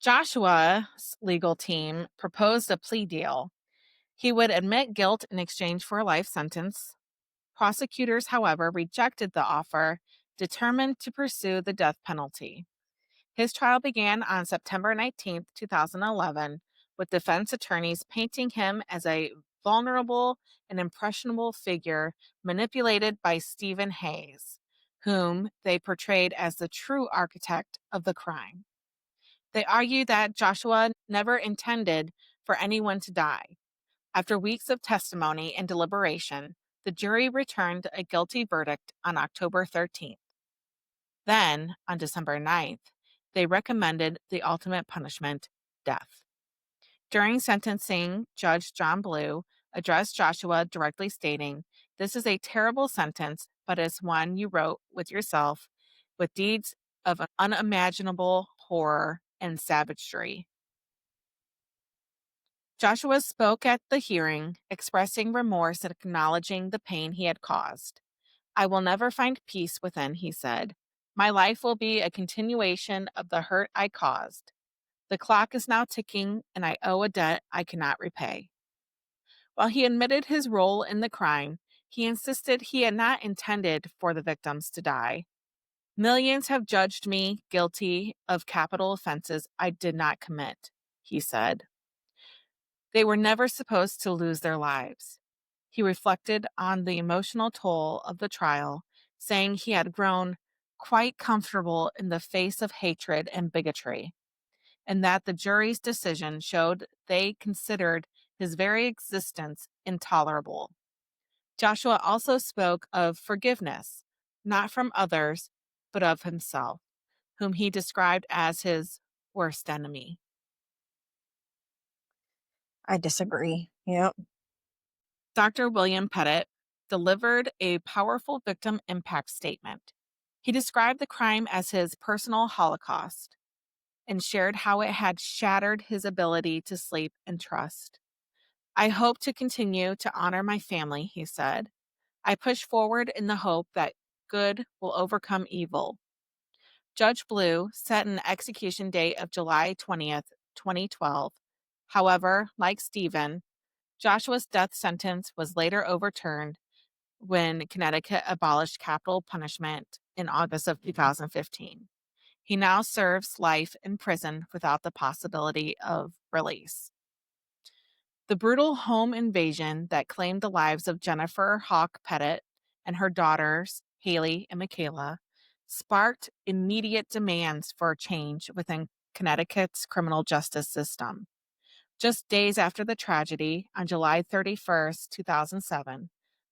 Joshua's legal team proposed a plea deal. He would admit guilt in exchange for a life sentence. Prosecutors, however, rejected the offer, determined to pursue the death penalty. His trial began on September 19, 2011, with defense attorneys painting him as a vulnerable and impressionable figure manipulated by Stephen Hayes, whom they portrayed as the true architect of the crime. They argued that Joshua never intended for anyone to die. After weeks of testimony and deliberation, the jury returned a guilty verdict on October 13th. Then, on December 9th, they recommended the ultimate punishment, death. During sentencing, Judge John Blue addressed Joshua directly, stating, "This is a terrible sentence, but it's one you wrote with yourself, with deeds of unimaginable horror and savagery." Joshua spoke at the hearing, expressing remorse and acknowledging the pain he had caused. "I will never find peace within," he said. "My life will be a continuation of the hurt I caused. The clock is now ticking, and I owe a debt I cannot repay." While he admitted his role in the crime, he insisted he had not intended for the victims to die. Millions have judged me guilty of capital offenses I did not commit, he said. They were never supposed to lose their lives. He reflected on the emotional toll of the trial, saying he had grown quite comfortable in the face of hatred and bigotry, and that the jury's decision showed they considered his very existence intolerable. Joshua also spoke of forgiveness, not from others, but of himself, whom he described as his worst enemy. I disagree. Yep. Dr. William Pettit delivered a powerful victim impact statement. He described the crime as his personal holocaust and shared how it had shattered his ability to sleep and trust. I hope to continue to honor my family, he said. I push forward in the hope that good will overcome evil. Judge Blue set an execution date of July 20th, 2012. However, like Stephen, Joshua's death sentence was later overturned when Connecticut abolished capital punishment in August of 2015. He now serves life in prison without the possibility of release. The brutal home invasion that claimed the lives of Jennifer Hawk Pettit and her daughters, Haley and Michaela, sparked immediate demands for change within Connecticut's criminal justice system. Just days after the tragedy, on July 31st, 2007,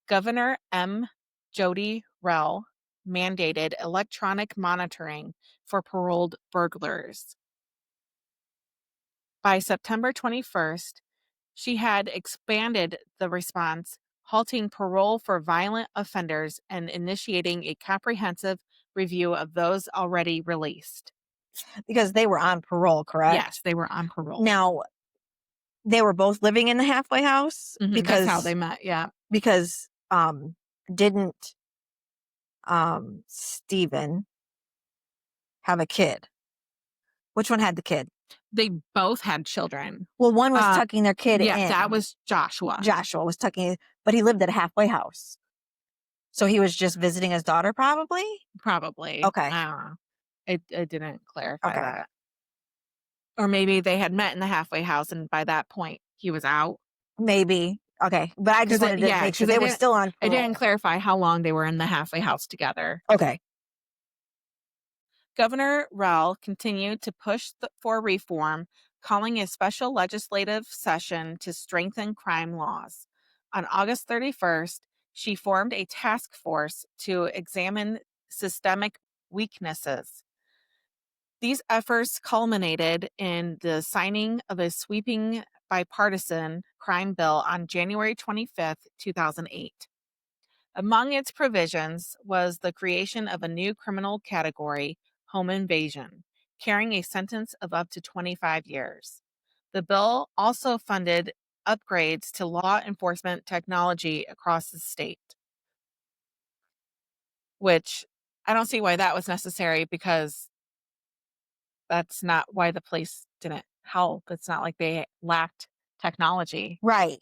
Governor M. Jody Rell mandated electronic monitoring for paroled burglars. By September 21st, she had expanded the response, halting parole for violent offenders and initiating a comprehensive review of those already released. Because they were on parole, correct? Yes, they were on parole. Now, they were both living in the halfway house That's how they met. Yeah. because didn't Stephen have a kid? Which one had the kid? They both had children. Well, one was tucking their kid Yeah, in. that was Joshua. Joshua was tucking, but he lived at a halfway house. So he was just visiting his daughter, probably? Probably. Okay. I don't know. It didn't clarify Okay. that. Or maybe they had met in the halfway house and by that point he was out. Maybe. Okay. But I just wanted to make sure they were still on It parole. didn't clarify how long they were in the halfway house together. Okay. Governor Rell continued to push for reform, calling a special legislative session to strengthen crime laws. On August 31st, she formed a task force to examine systemic weaknesses. These efforts culminated in the signing of a sweeping bipartisan crime bill on January 25th, 2008. Among its provisions was the creation of a new criminal category, home invasion, carrying a sentence of up to 25 years. The bill also funded upgrades to law enforcement technology across the state, which I don't see why that was necessary because that's not why the police didn't help. It's not like they lacked technology. Right.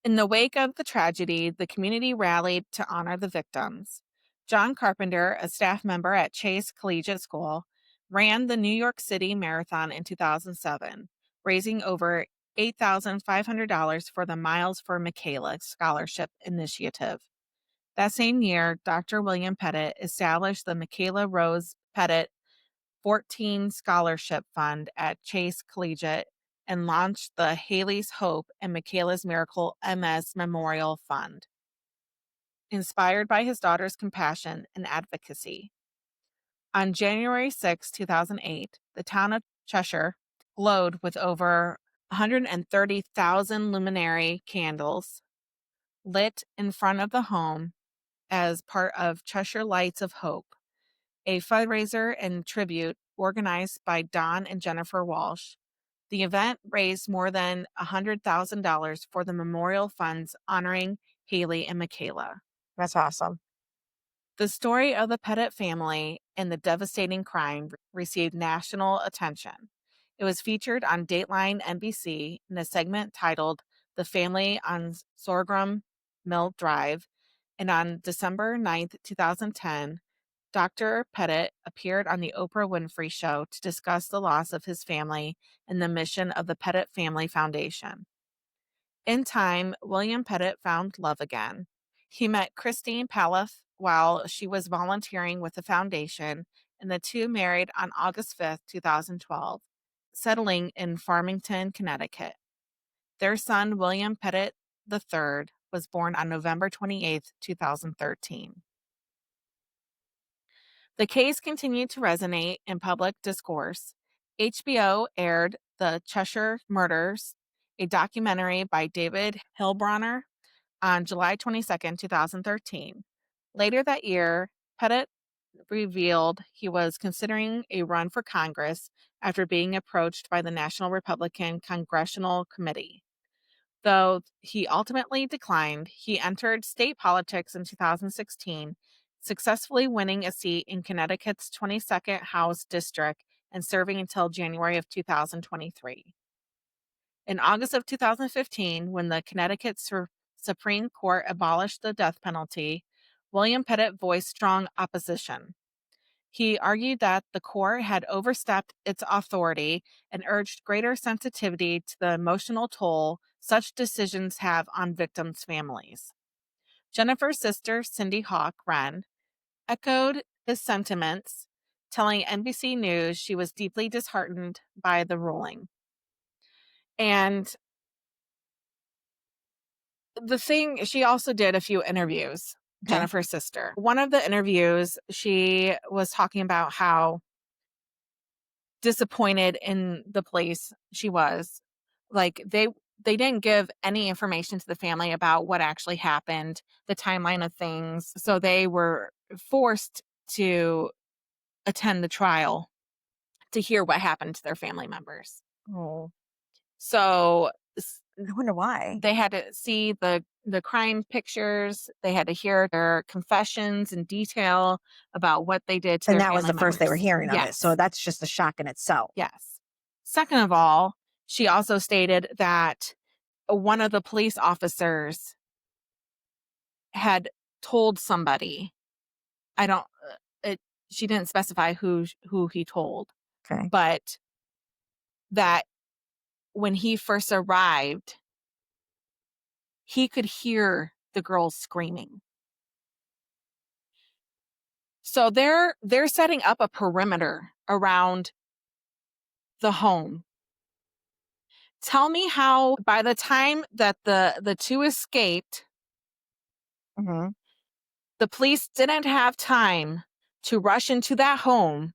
In the wake of the tragedy, the community rallied to honor the victims. John Carpenter, a staff member at Chase Collegiate School, ran the New York City Marathon in 2007, raising over $8,500 for the Miles for Michaela Scholarship Initiative. That same year, Dr. William Pettit established the Michaela Rose Pettit 14 Scholarship Fund at Chase Collegiate and launched the Haley's Hope and Michaela's Miracle MS Memorial Fund, inspired by his daughter's compassion and advocacy. On January 6, 2008, the town of Cheshire glowed with over 130,000 luminary candles lit in front of the home as part of Cheshire Lights of Hope, a fundraiser and tribute organized by Don and Jennifer Walsh. The event raised more than $100,000 for the memorial funds honoring Haley and Michaela. That's awesome. The story of the Pettit family and the devastating crime received national attention. It was featured on Dateline NBC in a segment titled The Family on Sorghum Mill Drive, and on December 9th, 2010, Dr. Pettit appeared on the Oprah Winfrey Show to discuss the loss of his family and the mission of the Pettit Family Foundation. In time, William Pettit found love again. He met Christine Palaf while she was volunteering with the foundation, and the two married on August 5th, 2012, settling in Farmington, Connecticut. Their son, William Pettit III, was born on November 28th, 2013. The case continued to resonate in public discourse. HBO aired The Cheshire Murders, a documentary by David Hilbronner, on July 22nd, 2013. Later that year, Pettit revealed he was considering a run for Congress after being approached by the National Republican Congressional Committee. Though he ultimately declined, he entered state politics in 2016, successfully winning a seat in Connecticut's 22nd House District and serving until January of 2023. In August of 2015, when the Connecticut Supreme Court abolished the death penalty, William Pettit voiced strong opposition. He argued that the court had overstepped its authority and urged greater sensitivity to the emotional toll such decisions have on victims' families. Jennifer's sister, Cindy Hawk Wren, echoed his sentiments, telling NBC News she was deeply disheartened by the ruling. And she also did a few interviews, Okay. Jennifer's sister. One of the interviews, she was talking about how disappointed in the place she was. Like they didn't give any information to the family about what actually happened, the timeline of things. So they were forced to attend the trial to hear what happened to their family members. Oh, So I wonder why. they had to see the crime pictures. They had to hear their confessions in detail about what they did to And their that was family the first they were members. hearing of it. Yes. So that's just a shock in itself. Yes. Second of all, she also stated that one of the police officers had told somebody, I don't, she didn't specify who he told, Okay. but that when he first arrived, he could hear the girls screaming. So they're setting up a perimeter around the home. Tell me how by the time that the two escaped, Mm-hmm. the police didn't have time to rush into that home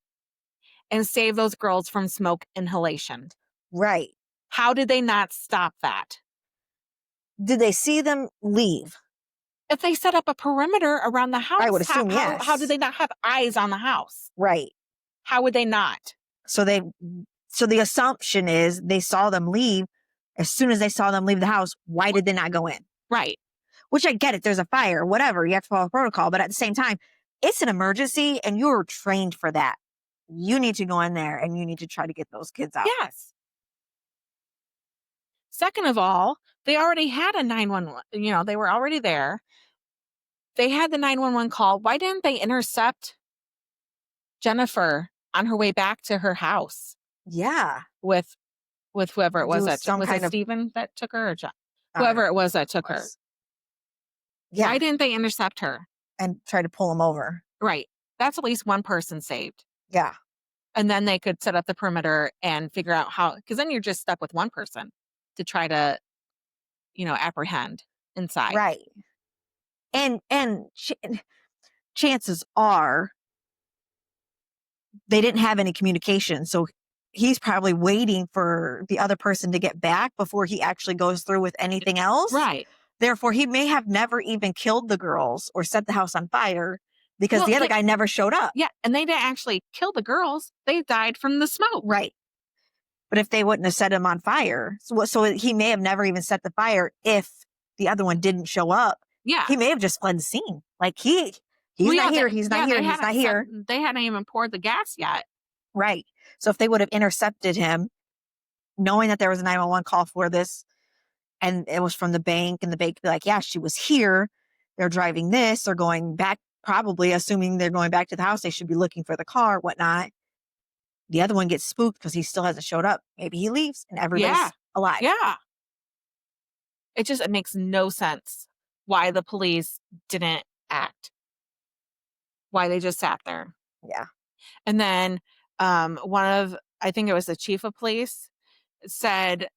and save those girls from smoke inhalation. Right. How did they not stop that? Did they see them leave? If they set up a perimeter around the house, I would assume how yes. did they not have eyes on the house? Right. How would they not? So the assumption is they saw them leave. As soon as they saw them leave the house, why did they not go in? Right. Which I get it. There's a fire, whatever. You have to follow protocol. But at the same time, it's an emergency and you're trained for that. You need to go in there and you need to try to get those kids out. Yes. Second of all, they already had a 911. They were already there. They had the 911 call. Why didn't they intercept Jennifer on her way back to her house Yeah. with whoever it was Do that some was kind it of- Stephen that took her or John? Whoever it was that took her. Yeah. Why didn't they intercept her? And try to pull them over. Right. That's at least one person saved. Yeah. And then they could set up the perimeter and figure out how, because then you're just stuck with one person to try to, apprehend inside. Right. And chances are they didn't have any communication. So he's probably waiting for the other person to get back before he actually goes through with anything else. Right. Therefore, he may have never even killed the girls or set the house on fire because the other guy never showed up. Yeah. And they didn't actually kill the girls. They died from the smoke. Right. But if they wouldn't have set him on fire, so he may have never even set the fire if the other one didn't show up. Yeah. He may have just fled the scene. Like he's not here. He's not here. He's not here. They hadn't even poured the gas yet. Right. So if they would have intercepted him, knowing that there was a 911 call for this, and it was from the bank, and the bank would be like, yeah, she was here. They're driving this. They're going back probably assuming they're going back to the house, they should be looking for the car, whatnot. The other one gets spooked because he still hasn't showed up. Maybe he leaves and everybody's Yeah. alive. Yeah. It makes no sense why the police didn't act, why they just sat there. Yeah. And then I think it was the chief of police said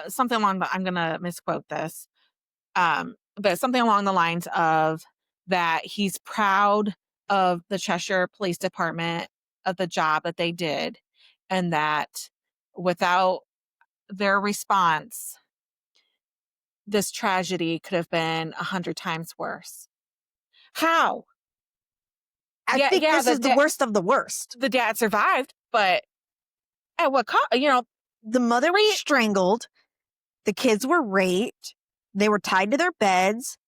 something I'm going to misquote this, but something along the lines of that he's proud of the Cheshire Police Department, of the job that they did, and that without their response, this tragedy could have been 100 times worse. How? I think this is the worst of the worst. The dad survived, but at what cost? The mother was strangled. The kids were raped. They were tied to their beds.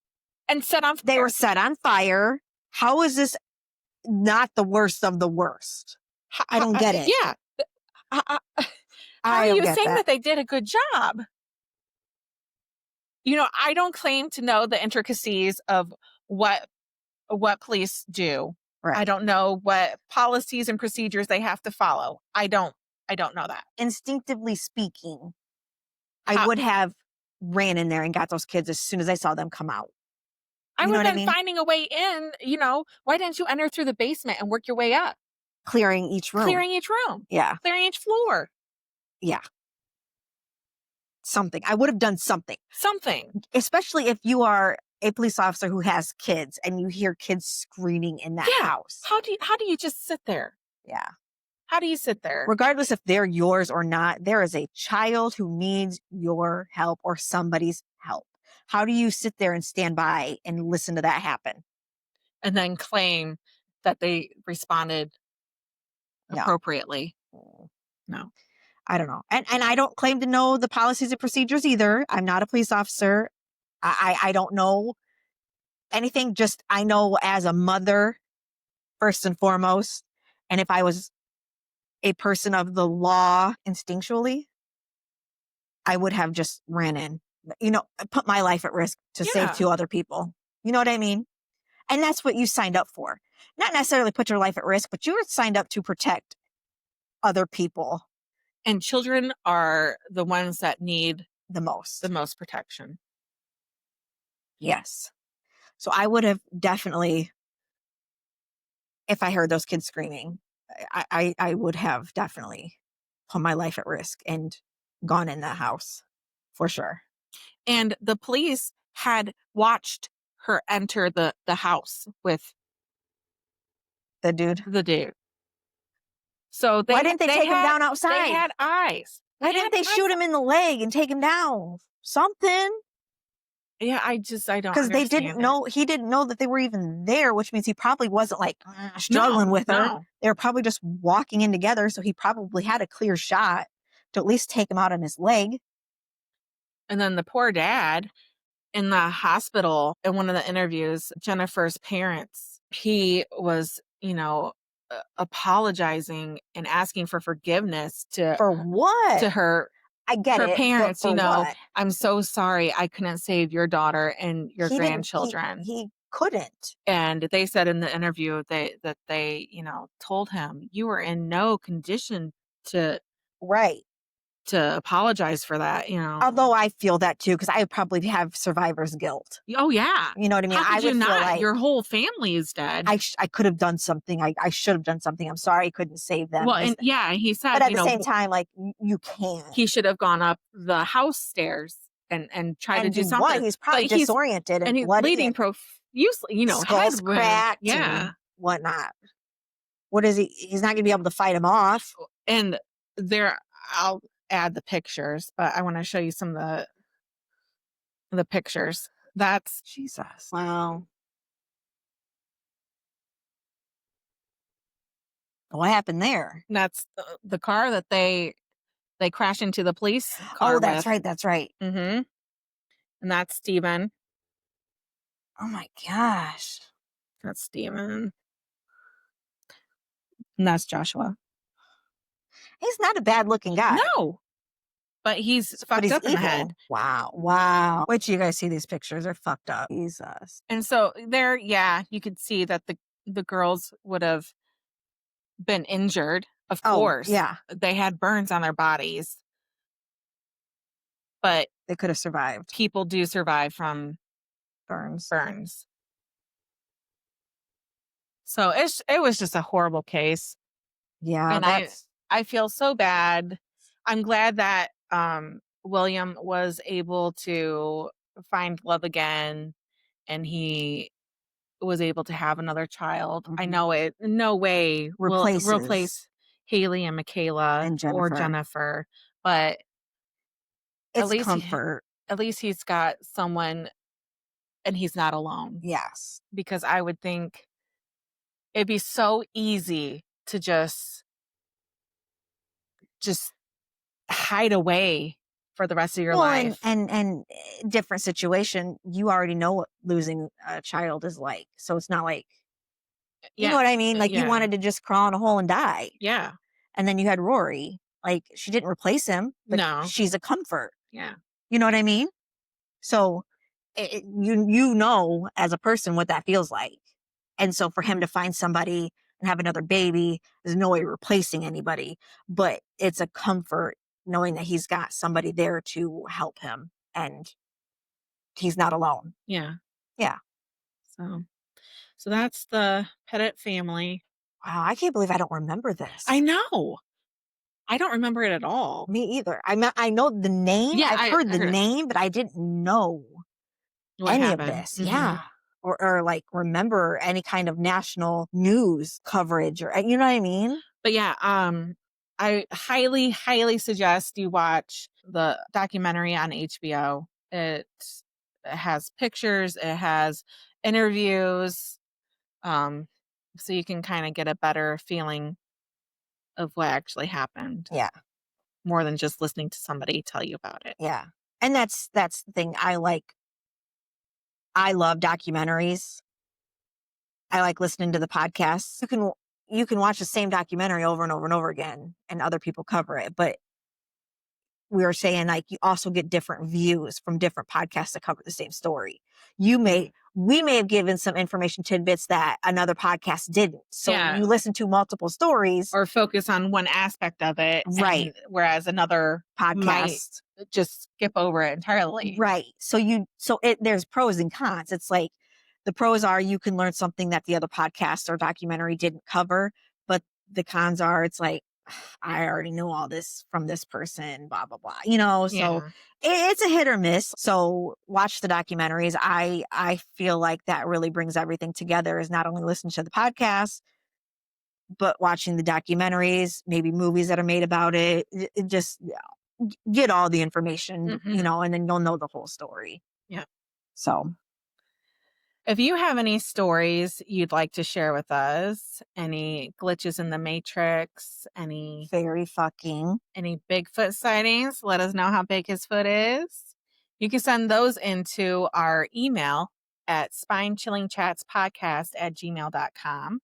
And set on fire. They were set on fire. How is this not the worst of the worst? I don't get it. Yeah. How are you saying that they did a good job? I don't claim to know the intricacies of what police do. Right. I don't know what policies and procedures they have to follow. I don't know that. Instinctively speaking, I would have ran in there and got those kids as soon as I saw them come out. I would have been finding a way in. Why didn't you enter through the basement and work your way up? Clearing each room. Yeah. Clearing each floor. Yeah. Something. I would have done something. Especially if you are a police officer who has kids and you hear kids screaming in that house. How do you just sit there? Yeah. How do you sit there? Regardless if they're yours or not, there is a child who needs your help or somebody's help. How do you sit there and stand by and listen to that happen? And then claim that they responded appropriately? No. I don't know. And I don't claim to know the policies and procedures either. I'm not a police officer. I don't know anything. Just I know as a mother, first and foremost, and if I was a person of the law instinctually, I would have just ran in, put my life at risk to save two other people. You know what I mean? And that's what you signed up for. Not necessarily put your life at risk, but you were signed up to protect other people. And children are the ones that need the most protection. Yes. So I would have definitely, if I heard those kids screaming, I would have definitely put my life at risk and gone in that house for sure. And the police had watched her enter the house with the dude. So why didn't they take him down outside? They had eyes. Why didn't they shoot him in the leg and take him down? Something. Yeah, I don't. Because they didn't know. He didn't know that they were even there, which means he probably wasn't like struggling with her. No. They were probably just walking in together. So he probably had a clear shot to at least take him out on his leg. And then the poor dad in the hospital, in one of the interviews, Jennifer's parents, he was, apologizing and asking for forgiveness for what? To her. I get her it. Parents, what? I'm so sorry I couldn't save your daughter and your grandchildren. He couldn't. And they said in the interview that they told him, you were in no condition to apologize for that, Although I feel that too, because I probably have survivor's guilt. Oh yeah. You know what I mean? How could you not? Feel like your whole family is dead. I could have done something. I should have done something. I'm sorry I couldn't save them. Well, and he said, but at the same time, like you can't. He should have gone up the house stairs and tried to do something. What? He's probably disoriented and he's bleeding profusely, skull's cracked, and whatnot. What is he? He's not going to be able to fight him off. And I'll add the pictures, but I want to show you some of the pictures. That's Jesus. Wow. What happened there? That's the car that they crashed into the police car. Oh, that's right. That's right. Mm-hmm. And that's Steven. Oh my gosh. That's Steven. And that's Joshua. He's not a bad looking guy. No. But he's fucked up in the head. Wow. Wait till you guys see these pictures. They're fucked up. Jesus. And so there, you could see that the girls would have been injured. Of Oh, course, yeah. they had burns on their bodies, but They could have survived people do survive from burns. burns. So it was just a horrible case, Yeah, and that's I feel so bad. I'm glad that William was able to find love again, and he was able to have another child. I know it in no way will replaces replace Haley and Michaela and or Jennifer. Jennifer, but at It's least comfort. at least he's got someone and he's not alone. Yes. Because I would think it'd be so easy to just hide away for the rest of your Well, life. and different situation, you already know what losing a child is like. So it's not like, you know Yeah. what I mean? Like you Yeah. wanted to just crawl in a hole and die. Yeah. And then you had Rory. Like she didn't replace him, but No. she's a comfort. Yeah. You know what I mean? So you know as a person what that feels like. And so for him to find somebody and have another baby, there's no way replacing anybody, but it's a comfort knowing that he's got somebody there to help him and he's not alone. Yeah. Yeah. So that's the Pettit family. Wow, I can't believe I don't remember this. I know. I don't remember it at all. Me either. I know the name. Yeah, I've heard the heard it. name, but I didn't know What any of happened. this. Mhm. Yeah. Or like remember any kind of national news coverage or you know what I mean? But yeah, I highly, highly suggest you watch the documentary on HBO. It has pictures, it has interviews, so you can kind of get a better feeling of what actually happened, Yeah. more than just listening to somebody tell you about it. Yeah. And that's the thing I like. I love documentaries. I like listening to the podcasts. You can watch the same documentary over and over and over again and other people cover it, but we were saying like you also get different views from different podcasts that cover the same story. We may have given some information tidbits that another podcast didn't. So Yeah. you listen to multiple stories Or focus on one aspect of it, right? Whereas another might Podcast, just skip over it entirely. right? There's pros and cons. It's like the pros are you can learn something that the other podcast or documentary didn't cover, but the cons are it's like I already know all this from this person, blah, blah, blah, you know? So it's a hit or miss. So watch the documentaries. I feel like that really brings everything together is not only listening to the podcast, but watching the documentaries, maybe movies that are made about it, just get all the information, you know, and then you'll know the whole story. Yeah. So if you have any stories you'd like to share with us, any glitches in the matrix, any Bigfoot sightings, let us know how big his foot is. You can send those into our email at spinechillingchatspodcast@gmail.com.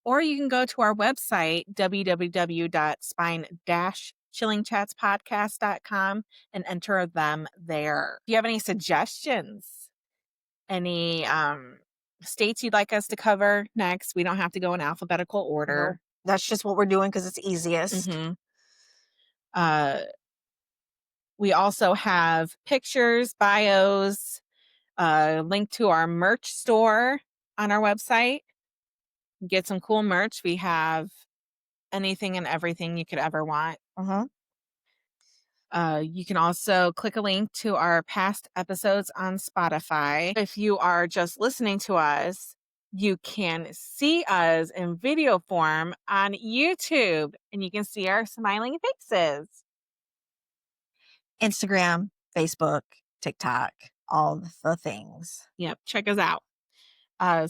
Or you can go to our website, www.spine-chillingchatspodcast.com, and enter them there. If you have any suggestions, any states you'd like us to cover next, we don't have to go in alphabetical order. nope. That's just what we're doing because it's easiest. We also have pictures, bios, link to our merch store on our website. Get some cool merch. We have anything and everything you could ever want. You can also click a link to our past episodes on Spotify. If you are just listening to us, you can see us in video form on YouTube, and you can see our smiling faces. Instagram, Facebook, TikTok, all the things. Yep, check us out.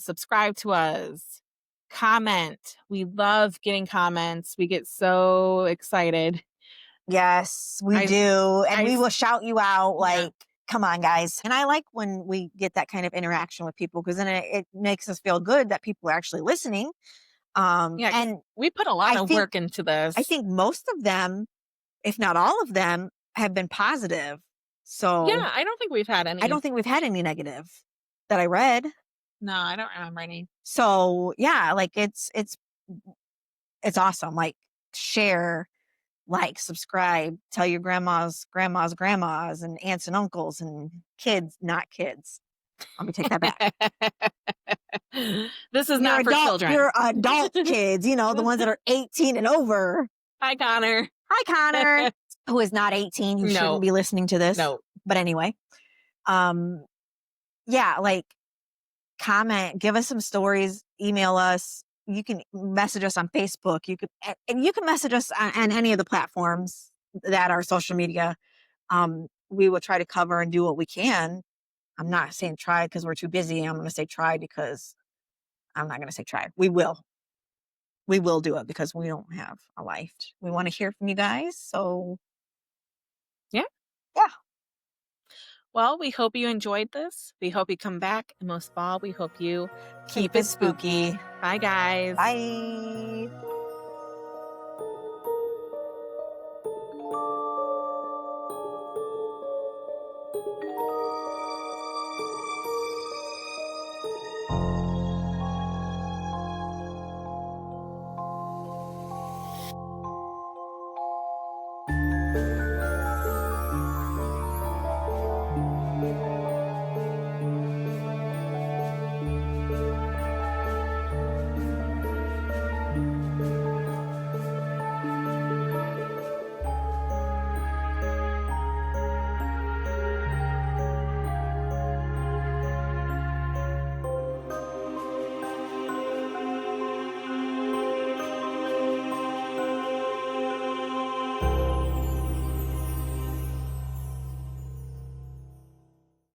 Subscribe to us. Comment. We love getting comments. We get so excited. Yes, we do. And we will shout you out like, come on, guys. And I like when we get that kind of interaction with people because then it makes us feel good that people are actually listening. And we put a lot of work into this. I think most of them, if not all of them, have been positive. So yeah, I don't think we've had any. I don't think we've had any negative that I read. No, I don't remember any. So yeah, like it's awesome. Like share, like, subscribe, tell your grandmas, and aunts and uncles and kids, not kids. Let me take that back. This is not for children. Your adult kids, you know, the ones that are 18 and over. Hi, Connor. Hi, Connor, who is not 18. He No. shouldn't be listening to this. No. But anyway, yeah, like, comment, give us some stories, email us. You can message us on Facebook. You can message us on any of the platforms that are social media. We will try to cover and do what we can. I'm not saying try because we're too busy. I'm going to say try because I'm not going to say try. We will do it because we don't have a life. We want to hear from you guys. So Yeah. Yeah. Well, we hope you enjoyed this. We hope you come back. And most of all, we hope you Keep it spooky. Bye, guys. Bye.